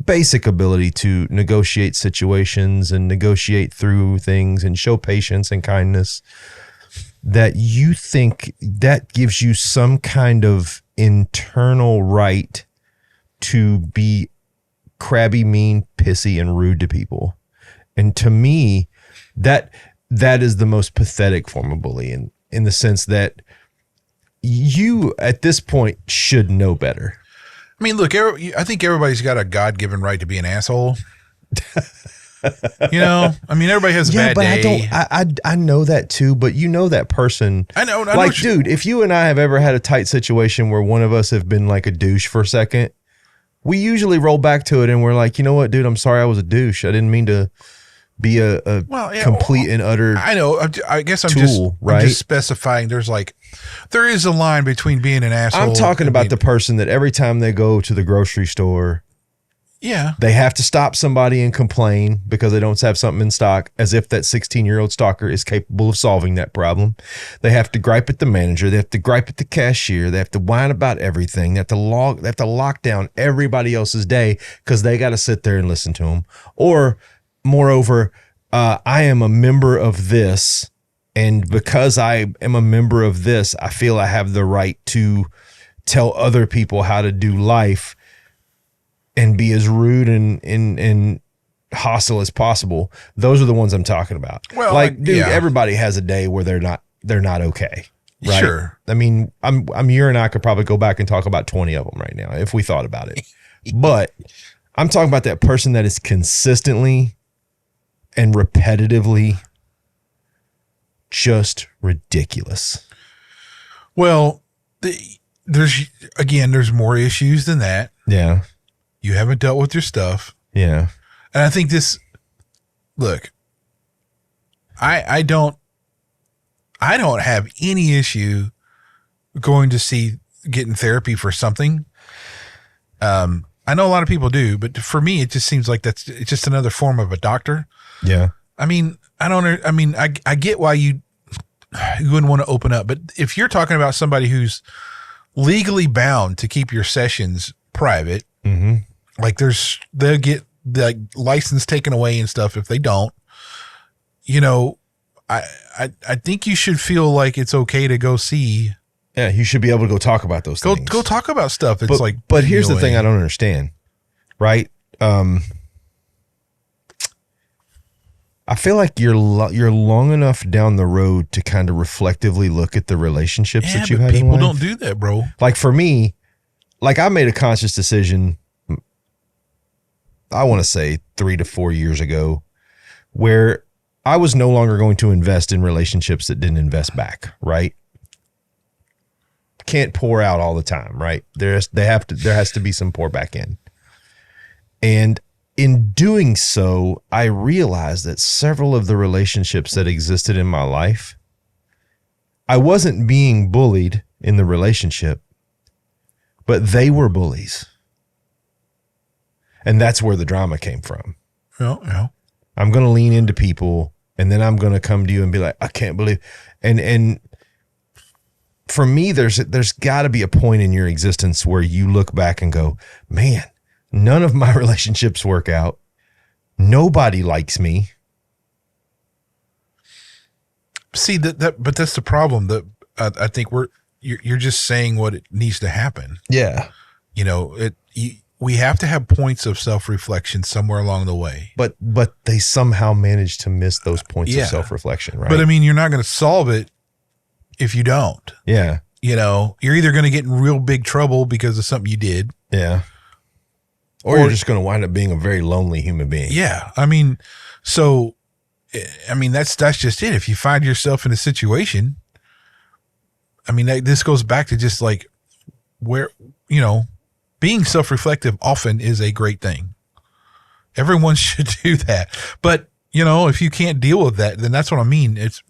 basic ability to negotiate situations and negotiate through things and show patience and kindness, that you think that gives you some kind of internal right to be crabby, mean, pissy, and rude to people. And to me, that is the most pathetic form of bullying, in the sense that you at this point should know better. I mean, look, I think everybody's got a God-given right to be an asshole. You know, I mean, everybody has a bad day. I know that too, but you know that person. I know. Like, dude, if you and I have ever had a tight situation where one of us have been like a douche for a second, we usually roll back to it and we're like, you know what, dude, I'm sorry I was a douche. I didn't mean to be a complete and utter. I know. I guess I'm just specifying. There is a line between being an asshole. I'm talking about the person that every time they go to the grocery store, they have to stop somebody and complain because they don't have something in stock, as if that 16-year-old stalker is capable of solving that problem. They have to gripe at the manager. They have to gripe at the cashier. They have to whine about everything. They have to lock down everybody else's day because they got to sit there and listen to them. Or, moreover, I am a member of this, and because I am a member of this, I feel I have the right to tell other people how to do life and be as rude and hostile as possible. Those are the ones I'm talking about. Well, like, dude, everybody has a day where they're not okay. Right? Sure. I mean, you and I could probably go back and talk about 20 of them right now if we thought about it. But I'm talking about that person that is consistently and repetitively just ridiculous. Well, there's more issues than that. Yeah. You haven't dealt with your stuff. Yeah. And I think I don't have any issue going to getting therapy for something. I know a lot of people do, but for me, it just seems like it's just another form of a doctor. Yeah. I mean, I get why you wouldn't want to open up, but if you're talking about somebody who's legally bound to keep your sessions private, like they'll get the license taken away and stuff if they don't, you know, I think you should feel like it's okay to go see. Yeah, you should be able to go talk about those things. Go talk about stuff. But here's the thing I don't understand, right? I feel like you're long enough down the road to kind of reflectively look at the relationships that you had in life. People don't do that, bro. Like for me, like I made a conscious decision, I want to say 3 to 4 years ago, where I was no longer going to invest in relationships that didn't invest back, right? Can't pour out all the time, right? There has to be some pour back in. And in doing so, I realized that several of the relationships that existed in my life, I wasn't being bullied in the relationship, but they were bullies. And that's where the drama came from. Yeah. I'm going to lean into people, and then I'm going to come to you and be like, I can't believe. And for me, there's got to be a point in your existence where you look back and go, man, none of my relationships work out. Nobody likes me. See but that's the problem. That I think you're just saying what it needs to happen. Yeah. You know, we have to have points of self-reflection somewhere along the way. But they somehow manage to miss those points of self-reflection, right? But I mean, you're not going to solve it if you don't. Yeah. You know, you're either going to get in real big trouble because of something you did. Yeah. Or you're just going to wind up being a very lonely human being. Yeah. I mean, that's just it. If you find yourself in a situation, I mean, this goes back to just like where, being self-reflective often is a great thing. Everyone should do that. But, if you can't deal with that, then that's what I mean. It's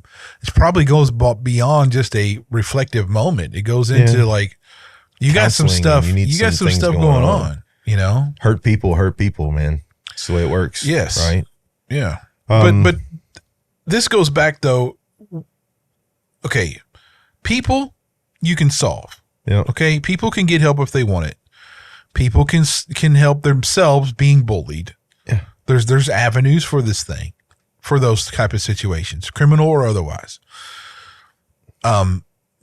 probably goes beyond just a reflective moment. It goes into like, you got some stuff, going on, Hurt people, man. That's the way it works. Yes. Right. Yeah. But this goes back though. Okay. People you can solve. Yeah. Okay. People can get help if they want it. People can help themselves being bullied. Yeah. There's avenues for this thing, for those type of situations, criminal or otherwise.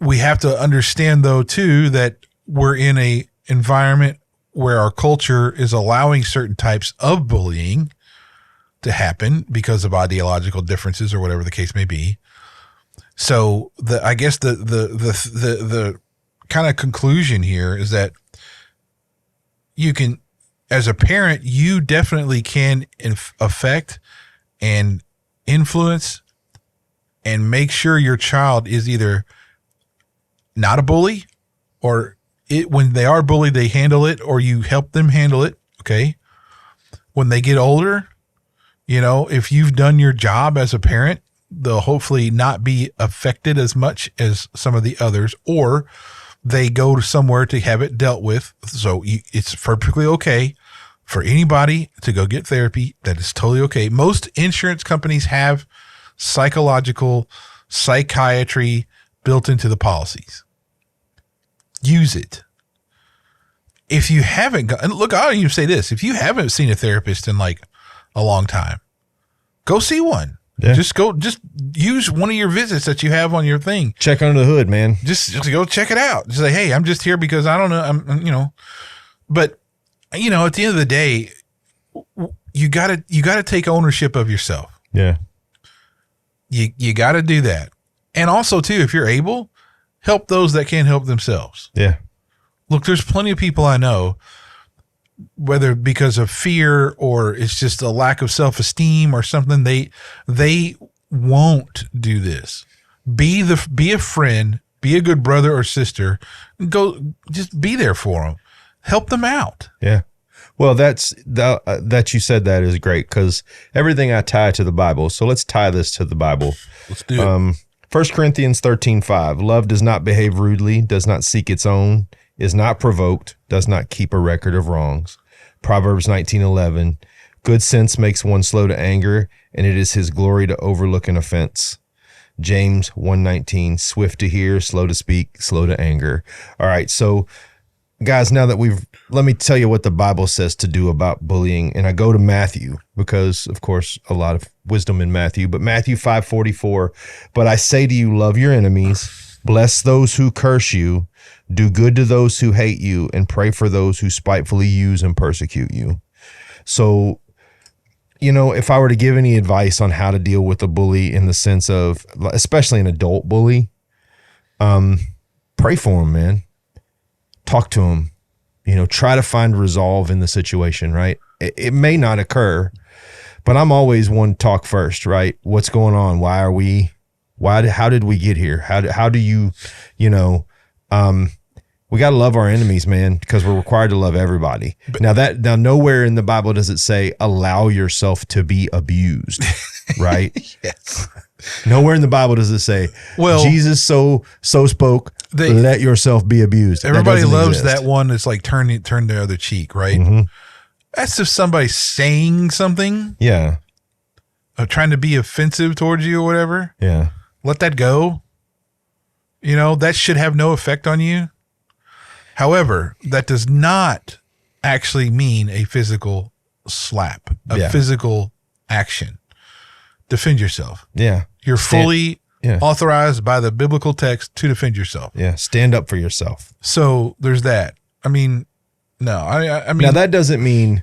We have to understand though too that we're in a environment where our culture is allowing certain types of bullying to happen because of ideological differences or whatever the case may be. So I guess the kind of conclusion here is that you can, as a parent, you definitely can affect and influence and make sure your child is either not a bully, or when they are bullied, they handle it, or you help them handle it. Okay. When they get older, if you've done your job as a parent, they'll hopefully not be affected as much as some of the others, or they go to somewhere to have it dealt with. So it's perfectly okay for anybody to go get therapy. That is totally okay. Most insurance companies have psychiatry built into the policies. Use it. If you haven't look, I'll even say this. If you haven't seen a therapist in like a long time, go see one. Yeah. Just use one of your visits that you have on your thing. Check under the hood, man. Just go check it out. Just say, hey, I'm just here because I don't know. But at the end of the day, you gotta take ownership of yourself. Yeah. You gotta do that. And also too, if you're able, help those that can't help themselves. Yeah. Look, there's plenty of people I know, whether because of fear or it's just a lack of self-esteem or something, they won't do this. Be a friend, be a good brother or sister, go just be there for them. Help them out. Yeah. Well, that you said that is great because everything I tie to the Bible. So let's tie this to the Bible. Let's do it. 1 Corinthians 13:5. Love does not behave rudely, does not seek its own, is not provoked, does not keep a record of wrongs. Proverbs 19:11. Good sense makes one slow to anger, and it is his glory to overlook an offense. James 1:19. Swift to hear, slow to speak, slow to anger. All right, so guys, now that let me tell you what the Bible says to do about bullying. And I go to Matthew because, of course, a lot of wisdom in Matthew, but Matthew 5:44. But I say to you, love your enemies, bless those who curse you, do good to those who hate you, and pray for those who spitefully use and persecute you. So, if I were to give any advice on how to deal with a bully in the sense of, especially an adult bully, pray for him, man. Talk to him, try to find resolve in the situation, right? It may not occur, but I'm always one to talk first, right? What's going on? How did we get here? How do you, we got to love our enemies, man, because we're required to love everybody. Now nowhere in the Bible does it say allow yourself to be abused, right? Yes. Nowhere in the Bible does it say, well, Jesus so spoke, let yourself be abused. Everybody loves that one that's like turn the other cheek, right? Mm-hmm. That's if somebody's saying something. Yeah. Trying to be offensive towards you or whatever. Yeah. Let that go. That should have no effect on you. However, that does not actually mean a physical slap, physical action. Defend yourself. Yeah. You're fully authorized by the biblical text to defend yourself. Yeah. Stand up for yourself. So there's that. I mean, no, I mean. Now that doesn't mean,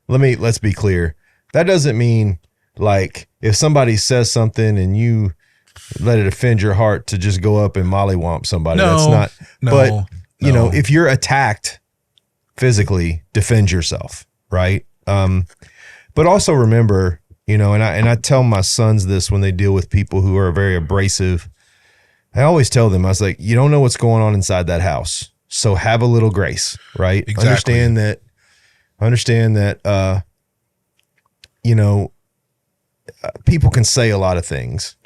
let's be clear. That doesn't mean like if somebody says something and you let it offend your heart to just go up and mollywomp somebody. No, that's not, no, but if you're attacked physically, defend yourself. Right. But also remember, and I tell my sons this when they deal with people who are very abrasive, I always tell them, I was like, you don't know what's going on inside that house. So have a little grace, right? Exactly. Understand that, you know, people can say a lot of things.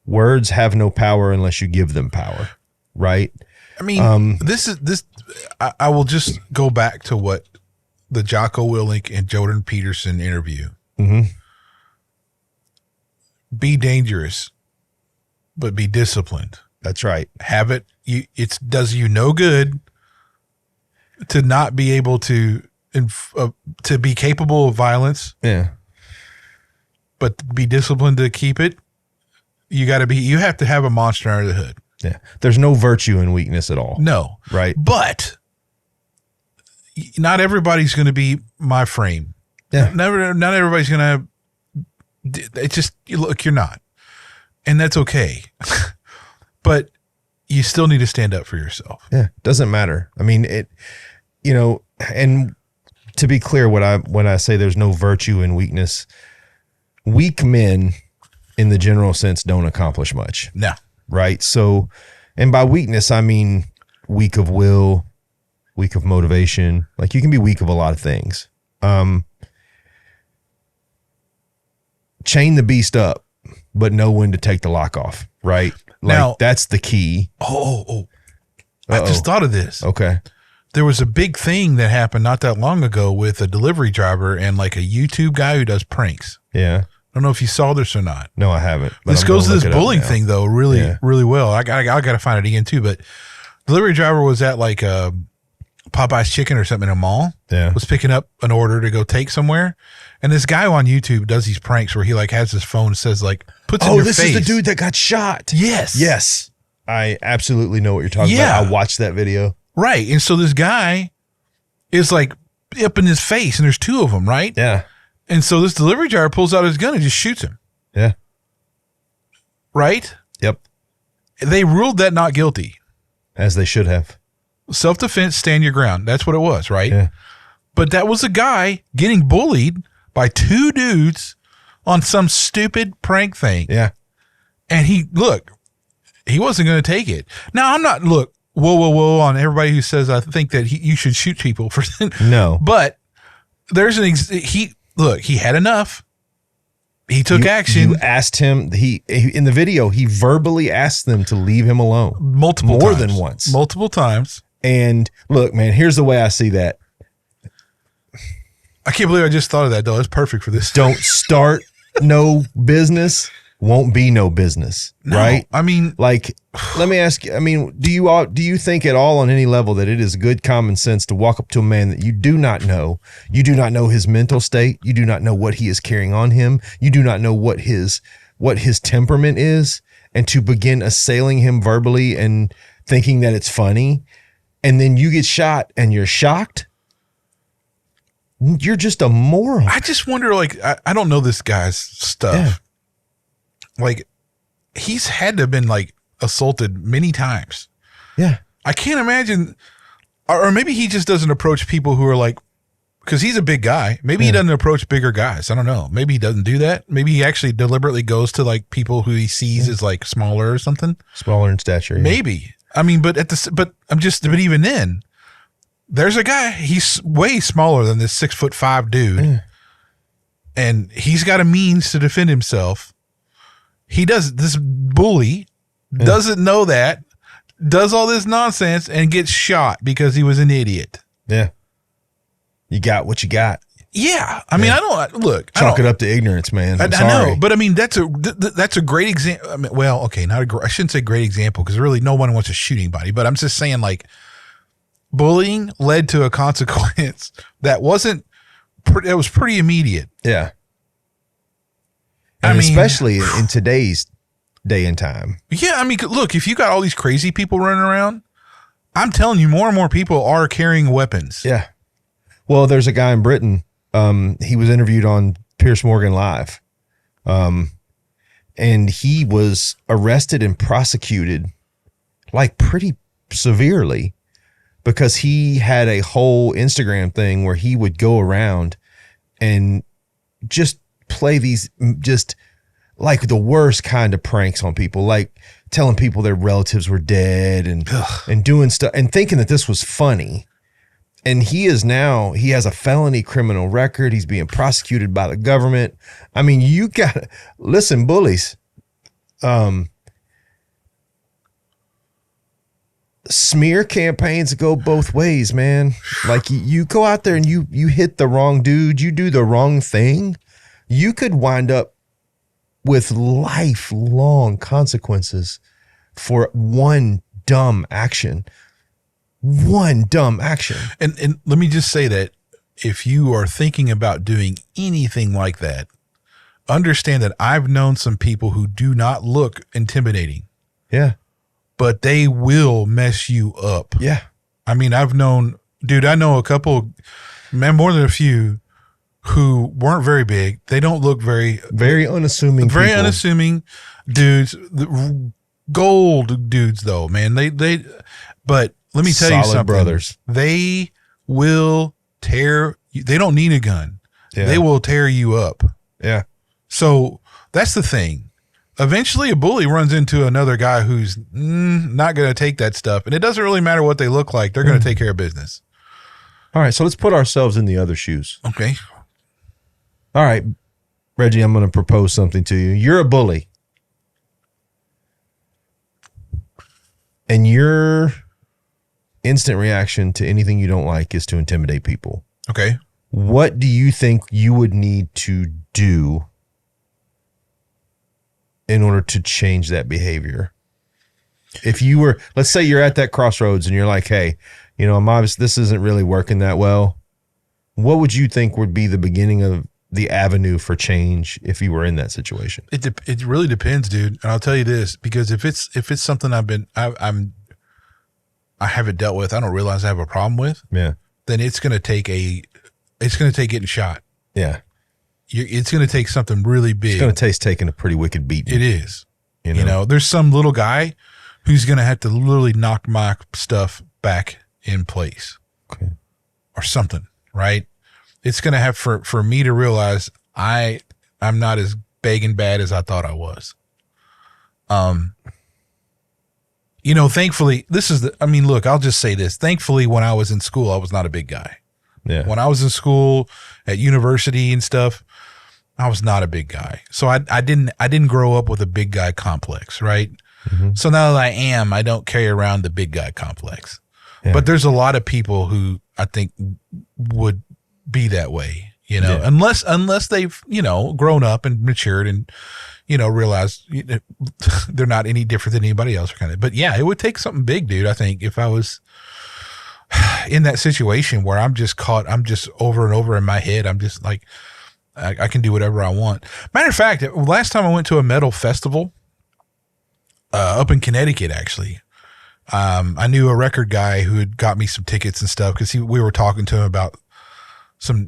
Words have no power unless you give them power, right? I mean, I will just go back to what the Jocko Willink and Jordan Peterson interview. Mm-hmm. Be dangerous, but be disciplined. That's right. Have it. It does you no good to not be able to be capable of violence. Yeah. But be disciplined to keep it. You have to have a monster under the hood. Yeah. There's no virtue in weakness at all. No. Right. But not everybody's going to be my frame. Yeah. Not everybody's going to. It's just, look, you're not. And that's okay. But you still need to stand up for yourself. Yeah. Doesn't matter. I mean, and to be clear, when I say there's no virtue in weakness, weak men in the general sense don't accomplish much. No. Right. So, and by weakness, I mean weak of will, weak of motivation. Like you can be weak of a lot of things. Chain the beast up, but know when to take the lock off. Right. Like now, that's the key. Oh. I just thought of this. Okay. There was a big thing that happened not that long ago with a delivery driver and like a YouTube guy who does pranks. Yeah. I don't know if you saw this or not. No, I haven't. This goes to this bullying thing though, really well. I got to find it again too. But delivery driver was at like Popeye's Chicken or something in a mall. Yeah. Was picking up an order to go take somewhere. And this guy on YouTube does these pranks where he like has his phone and says like, puts in your face. Oh, this is the dude that got shot. Yes. Yes. I absolutely know what you're talking about. I watched that video. Right. And so this guy is like up in his face and there's two of them, right? Yeah. And so this delivery driver pulls out his gun and just shoots him. Yeah. Right? Yep. They ruled that not guilty. As they should have. Self-defense, stand your ground. That's what it was, right? Yeah. But that was a guy getting bullied by two dudes on some stupid prank thing. Yeah. And he wasn't going to take it. Now, I'm not, whoa, on everybody who says I think that you should shoot people for. No. But there's he had enough. He took action. You asked him, he in the video, he verbally asked them to leave him alone. More than once. Multiple times. And look, man, here's the way I see that. I can't believe I just thought of that, though. It's perfect for this. Don't start no business, won't be no business, right? I mean, like, let me ask you, I mean, do you think at all on any level that it is good common sense to walk up to a man that you do not know? You do not know his mental state. You do not know what he is carrying on him. You do not know what his temperament is, and to begin assailing him verbally and thinking that it's funny, and then you get shot and you're shocked? You're just a moron. I just wonder, like, I don't know this guy's stuff. Yeah. Like, he's had to have been, like, assaulted many times. Yeah. I can't imagine, or maybe he just doesn't approach people who are, like, because he's a big guy. Maybe he doesn't approach bigger guys. I don't know. Maybe he doesn't do that. Maybe he actually deliberately goes to, like, people who he sees as, like, smaller or something. Smaller in stature. Yeah. Maybe. I mean, but even then, there's a guy, he's way smaller than this 6'5" dude. And he's got a means to defend himself. This bully doesn't know that, does all this nonsense and gets shot because he was an idiot. Yeah. You got what you got. Yeah. I mean, Chalk it up to ignorance, man. I know, but I mean, that's a great example. I mean, well, okay, I shouldn't say great example because really no one wants to shoot anybody, but I'm just saying, like, bullying led to a consequence that was pretty immediate. Yeah. And especially in today's day and time. Yeah. I mean, look, if you got all these crazy people running around, I'm telling you, more and more people are carrying weapons. Yeah. Well, there's a guy in Britain. He was interviewed on Piers Morgan Live. And he was arrested and prosecuted like pretty severely because he had a whole Instagram thing where he would go around and just play these just like the worst kind of pranks on people, like telling people their relatives were dead and doing stuff and thinking that this was funny. And he has a felony criminal record. He's being prosecuted by the government. I mean, you gotta listen, bullies. Smear campaigns go both ways, man. Like you go out there and you hit the wrong dude, you do the wrong thing, you could wind up with lifelong consequences for one dumb action. And let me just say that if you are thinking about doing anything like that, understand that I've known some people who do not look intimidating. Yeah. But they will mess you up. Yeah. I mean, I know a couple, man, more than a few who weren't very big. They don't look very unassuming. Very people. unassuming dudes. Gold dudes though, man. But let me tell you something. Brothers. They will tear you. They don't need a gun. Yeah. They will tear you up. Yeah. So that's the thing. Eventually a bully runs into another guy who's not going to take that stuff. And it doesn't really matter what they look like. They're going to take care of business. All right. So let's put ourselves in the other shoes. Okay. All right, Reggie, I'm going to propose something to you. You're a bully. And your instant reaction to anything you don't like is to intimidate people. Okay. What do you think you would need to do in order to change that behavior? If you were, let's say you're at that crossroads and you're like, hey, you know, I'm obvious this isn't really working that well. What would you think would be the beginning of the avenue for change if you were in that situation? It really depends, dude. And I'll tell you this, because if it's something I haven't dealt with, I don't realize I have a problem with. Yeah. Then it's going to take getting shot. Yeah. It's going to take something really big. It's going to take taking a pretty wicked beating. It is. You know, there's some little guy who's going to have to literally knock my stuff back in place. Okay. Or something, right? It's going to have for me to realize I'm not as big and bad as I thought I was. You know, thankfully, look, I'll just say this. Thankfully, when I was in school, I was not a big guy. Yeah. When I was in school, at university and stuff, I was not a big guy. So I didn't grow up with a big guy complex, right? Mm-hmm. So now that I don't carry around the big guy complex. Yeah. But there's a lot of people who I think would be that way, you know, unless they've, you know, grown up and matured and, you know, realized they're not any different than anybody else kind of. But yeah, it would take something big, dude. I think if I was in that situation where I'm just over and over in my head, I'm just like, I can do whatever I want. Matter of fact, last time I went to a metal festival up in Connecticut, actually, I knew a record guy who had got me some tickets and stuff because we were talking to him about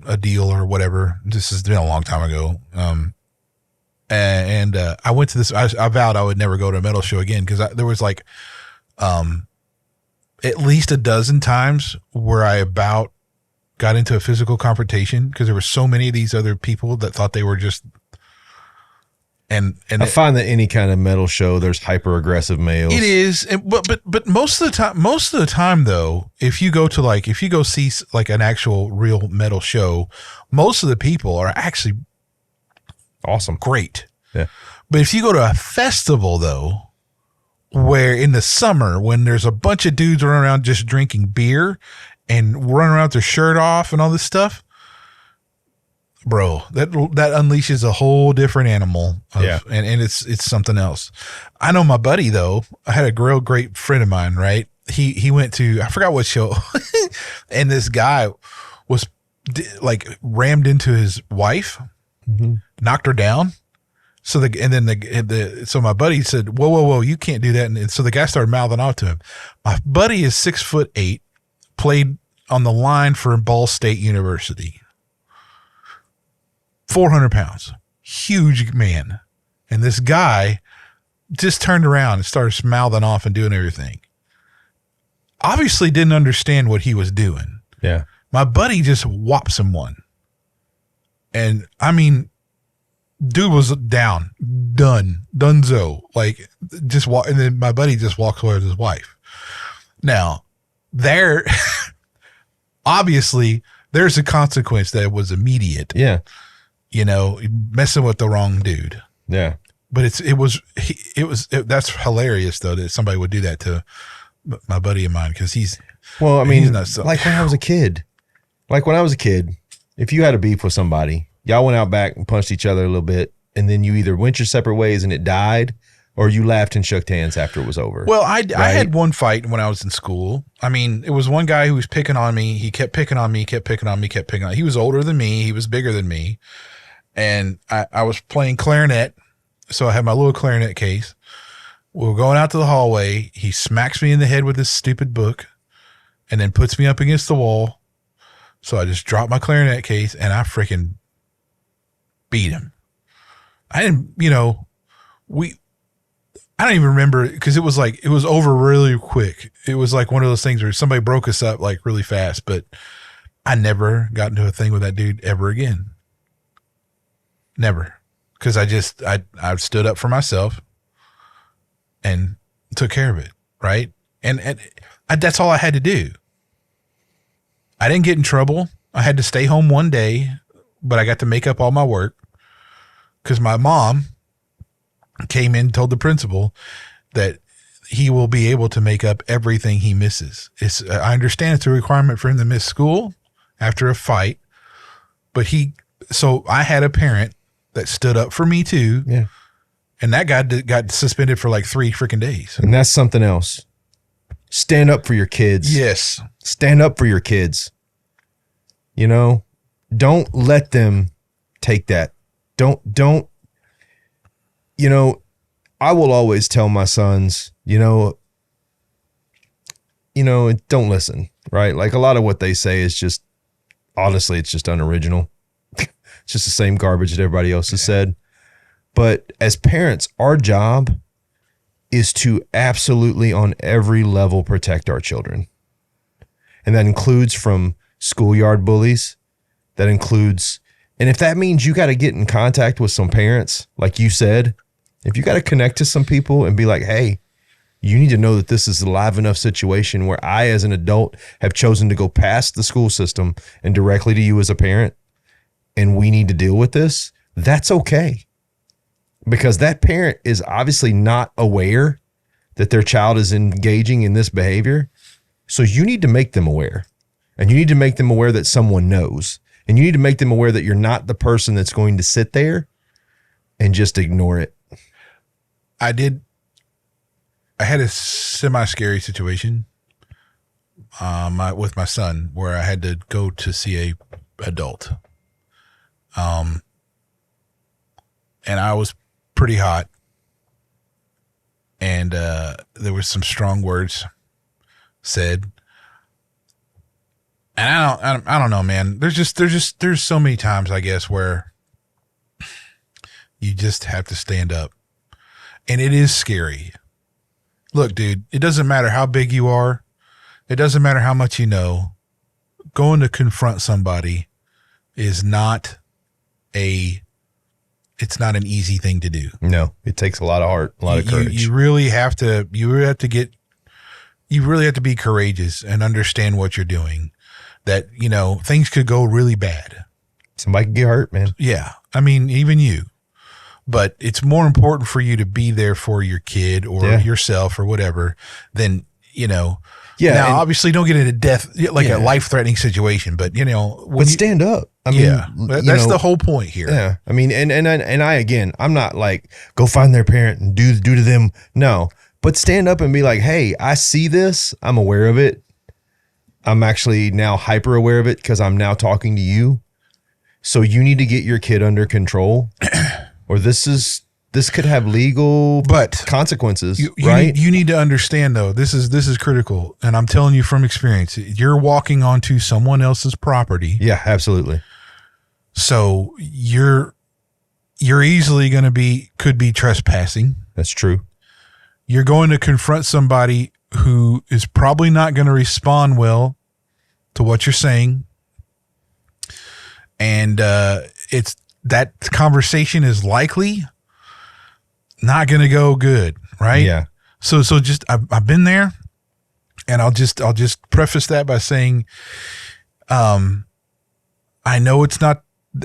a deal or whatever. This has been a long time ago. And I went to this. I vowed I would never go to a metal show again because there was like at least a dozen times where I about got into a physical confrontation because there were so many of these other people that thought they were just. And I find that any kind of metal show, there's hyper aggressive males. It is, but most of the time though, if you go see like an actual real metal show, most of the people are actually awesome, great. Yeah. But if you go to a festival though, where in the summer when there's a bunch of dudes running around just drinking beer and running around with their shirt off and all this stuff. Bro, that unleashes a whole different animal. And it's something else. I know my buddy though. I had a real great friend of mine, right? He went to, I forgot what show, and this guy was like rammed into his wife, knocked her down. So so my buddy said, whoa, you can't do that. And so the guy started mouthing off to him. My buddy is 6'8", played on the line for Ball State University. 400 pounds, huge man. And this guy just turned around and started mouthing off and doing everything. Obviously didn't understand what he was doing. Yeah. My buddy just whops him one. And I mean, dude was done, donezo. Like just walk, and then my buddy just walks away with his wife. Now, there, obviously, there's a consequence that was immediate. Yeah. You know, messing with the wrong dude. Yeah. But that's hilarious though that somebody would do that to my buddy of mine because he's. Well, I mean, he's not so, like when I was a kid, if you had a beef with somebody, y'all went out back and punched each other a little bit, and then you either went your separate ways and it died, or you laughed and shook hands after it was over. Well, I had one fight when I was in school. I mean, it was one guy who was picking on me. He kept picking on me, kept picking on me. He was older than me. He was bigger than me. And I was playing clarinet. So I had my little clarinet case. We were going out to the hallway. He smacks me in the head with this stupid book and then puts me up against the wall. So I just dropped my clarinet case and I freaking beat him. I didn't, you know, I don't even remember because it was over really quick. It was like one of those things where somebody broke us up like really fast, but I never got into a thing with that dude ever again. Never. Because I stood up for myself and took care of it. Right. And that's all I had to do. I didn't get in trouble. I had to stay home one day, but I got to make up all my work because my mom came in and told the principal that he will be able to make up everything he misses. I understand it's a requirement for him to miss school after a fight, but so I had a parent that stood up for me too. Yeah. And that guy got suspended for like 3 freaking days. And that's something else. Stand up for your kids. Yes. Stand up for your kids. You know, don't let them take that. Don't, you know, I will always tell my sons, you know, don't listen, right? Like a lot of what they say is just, honestly, it's just unoriginal. It's just the same garbage that everybody else has said. But as parents, our job is to absolutely on every level protect our children. And that includes from schoolyard bullies. That includes, and if that means you got to get in contact with some parents, like you said, if you got to connect to some people and be like, hey, you need to know that this is a live enough situation where I, as an adult, have chosen to go past the school system and directly to you as a parent, and we need to deal with this, that's okay. Because that parent is obviously not aware that their child is engaging in this behavior. So you need to make them aware. And you need to make them aware that someone knows. And you need to make them aware that you're not the person that's going to sit there and just ignore it. I had a semi-scary situation with my son where I had to go to see a adult. And I was pretty hot. And there was some strong words said. And I don't know, man. There's so many times, I guess, where you just have to stand up. And it is scary. Look, dude, it doesn't matter how big you are. It doesn't matter how much you know. Going to confront somebody is not it's not an easy thing to do. No, it takes a lot of heart, a lot of courage. You really have to be courageous and understand what you're doing. That, you know, things could go really bad. Somebody could get hurt, man. Yeah. I mean, even you. But it's more important for you to be there for your kid or yourself or whatever than, you know. Yeah. Now, obviously, don't get into death, like a life-threatening situation. But, you know. But stand up. I mean, that's the whole point here. Yeah. I mean, and I, again, I'm not like, go find their parent and do to them. No. But stand up and be like, hey, I see this. I'm aware of it. I'm actually now hyper aware of it because I'm now talking to you. So you need to get your kid under control or this could have legal consequences, right? You need to understand though, this is critical. And I'm telling you from experience, you're walking onto someone else's property. Yeah, absolutely. So you're easily could be trespassing. That's true. You're going to confront somebody who is probably not going to respond well to what you're saying. And it's that conversation is likely not going to go good, right? Yeah. So just I've been there, and I'll just preface that by saying, I know it's not.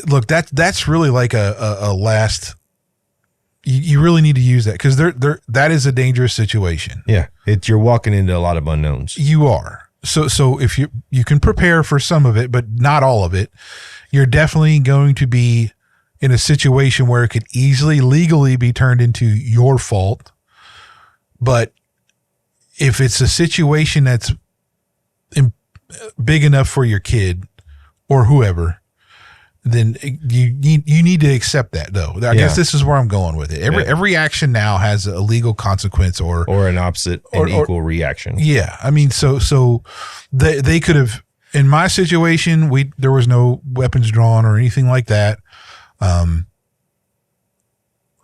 Look, that's really like a last. You really need to use that because that is a dangerous situation. Yeah, you're walking into a lot of unknowns. You are. So if you can prepare for some of it, but not all of it, you're definitely going to be in a situation where it could easily legally be turned into your fault. But if it's a situation that's big enough for your kid or whoever, then you need to accept that, though. I guess this is where I'm going with it. Every action now has a legal consequence or an opposite and equal reaction. Yeah, I mean, so they could have. In my situation, there was no weapons drawn or anything like that.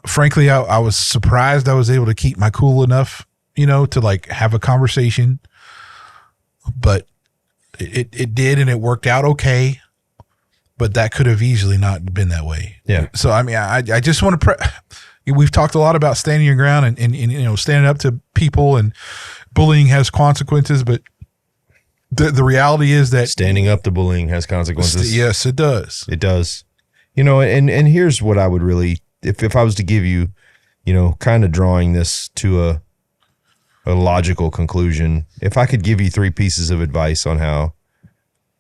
Frankly, I was surprised I was able to keep my cool enough, to like have a conversation. But it did, and it worked out okay. But that could have easily not been that way. Yeah. So, I mean, I just want to we've talked a lot about standing your ground and standing up to people, and bullying has consequences, but the reality is that standing up to bullying has consequences. Yes, it does. It does. And here's what I would really, if I was to give you, kind of drawing this to a logical conclusion, if I could give you 3 pieces of advice on how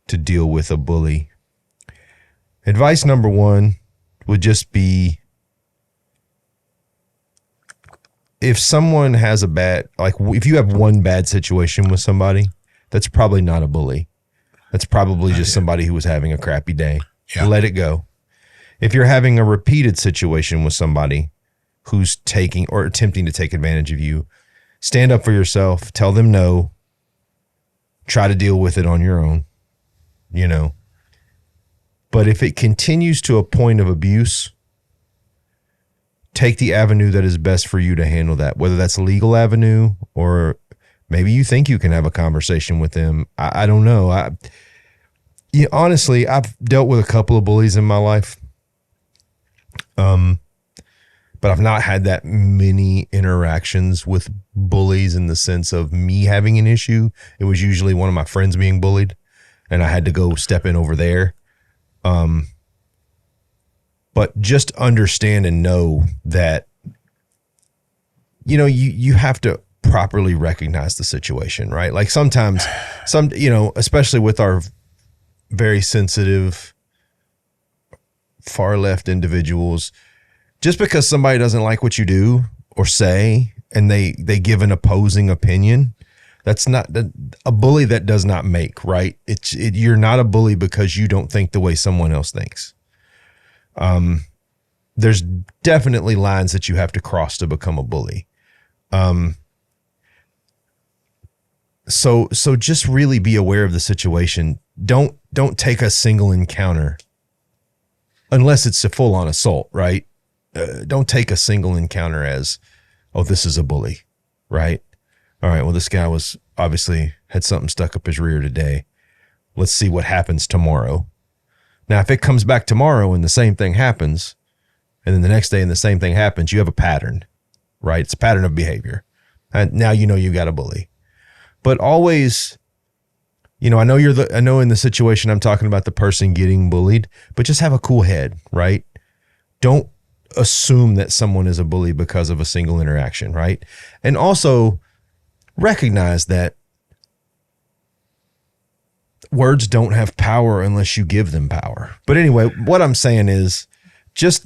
to deal with a bully. Advice number 1 would just be, if someone has if you have one bad situation with somebody, that's probably not a bully. That's probably just somebody who was having a crappy day. Yeah. Let it go. If you're having a repeated situation with somebody who's taking or attempting to take advantage of you, stand up for yourself, tell them no, try to deal with it on your own, But if it continues to a point of abuse, take the avenue that is best for you to handle that, whether that's a legal avenue or maybe you think you can have a conversation with them. I don't know. Honestly, I've dealt with a couple of bullies in my life, but I've not had that many interactions with bullies in the sense of me having an issue. It was usually one of my friends being bullied, and I had to go step in over there. But just understand and know that, you have to properly recognize the situation, right? Like sometimes especially with our very sensitive far left individuals, just because somebody doesn't like what you do or say, and they give an opposing opinion, that's not a bully. That does not make, right? You're not a bully because you don't think the way someone else thinks. There's definitely lines that you have to cross to become a bully. So just really be aware of the situation. Don't take a single encounter unless it's a full on assault, right? Don't take a single encounter as, oh, this is a bully, right? All right, well, this guy was obviously had something stuck up his rear today. Let's see what happens tomorrow. Now, if it comes back tomorrow and the same thing happens, and then the next day and the same thing happens, you have a pattern, right? It's a pattern of behavior. And now you got a bully. But always, I know in the situation I'm talking about the person getting bullied, but just have a cool head, right? Don't assume that someone is a bully because of a single interaction, right? And also recognize that words don't have power unless you give them power. But anyway, what I'm saying is just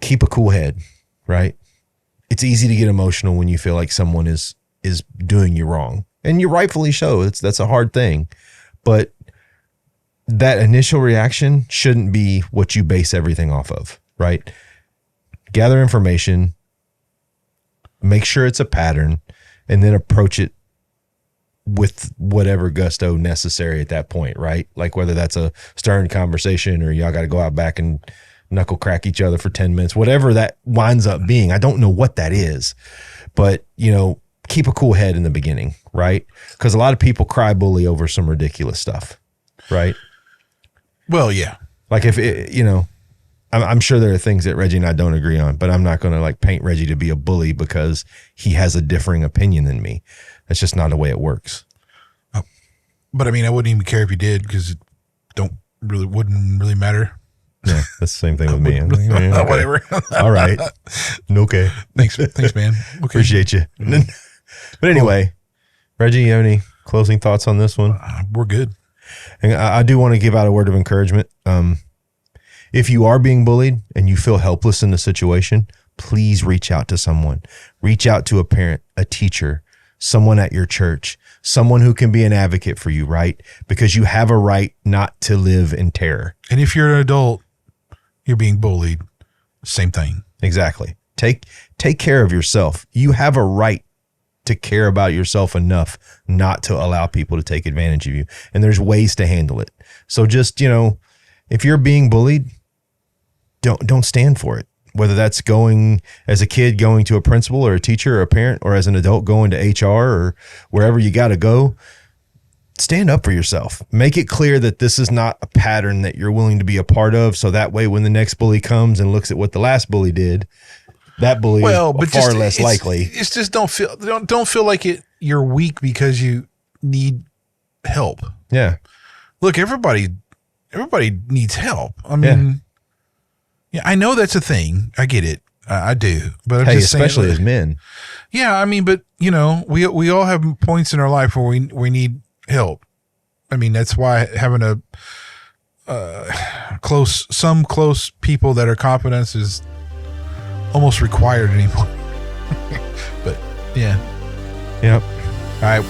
keep a cool head, right? It's easy to get emotional when you feel like someone is doing you wrong. And you rightfully so. That's a hard thing. But that initial reaction shouldn't be what you base everything off of, right? Gather information, make sure it's a pattern, and then approach it with whatever gusto necessary at that point, right? Like whether that's a stern conversation or y'all got to go out back and knuckle crack each other for 10 minutes, whatever that winds up being. I don't know what that is, but keep a cool head in the beginning, right? Because a lot of people cry bully over some ridiculous stuff, right? Well, yeah. Like if I'm sure there are things that Reggie and I don't agree on, but I'm not going to like paint Reggie to be a bully because he has a differing opinion than me. That's just not the way it works. Oh, but I mean, I wouldn't even care if you did because it wouldn't really matter. Yeah, that's the same thing with me. Okay. Whatever. All right. Okay. Thanks, man. Okay. Appreciate you. But anyway, Reggie, you have any closing thoughts on this one? We're good. And I do want to give out a word of encouragement. If you are being bullied and you feel helpless in the situation, please reach out to someone. Reach out to a parent, a teacher, someone at your church, someone who can be an advocate for you, right? Because you have a right not to live in terror. And if you're an adult, you're being bullied, same thing. Exactly. Take care of yourself. You have a right to care about yourself enough not to allow people to take advantage of you. And there's ways to handle it. So just, if you're being bullied, don't stand for it. Whether that's going as a kid, going to a principal or a teacher or a parent, or as an adult going to HR or wherever you got to go, stand up for yourself. Make it clear that this is not a pattern that you're willing to be a part of. So that way, when the next bully comes and looks at what the last bully did, that bully is far less likely. It's just don't feel like you're weak because you need help. Yeah. Look, everybody needs help. I mean, yeah, I know that's a thing. I get it. I do. But I'm just especially saying, as men. Yeah, I mean, but we all have points in our life where we need help. I mean, that's why having some close people that are confidence is almost required anymore. But yeah. Yep. All right,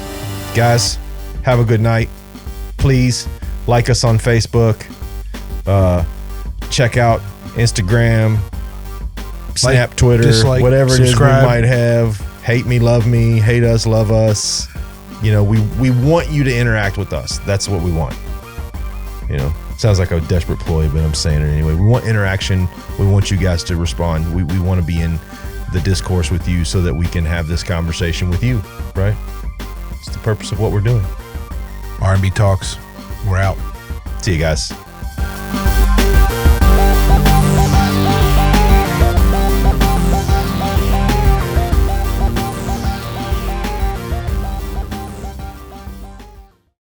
guys, have a good night. Please like us on Facebook. Check out Instagram, Snap, Twitter, dislike, whatever subscribe. It is we might have. Hate me, love me. Hate us, love us. We want you to interact with us. That's what we want. Sounds like a desperate ploy, but I'm saying it anyway. We want interaction. We want you guys to respond. We want to be in the discourse with you so that we can have this conversation with you, right? It's the purpose of what we're doing. R&B Talks. We're out. See you guys.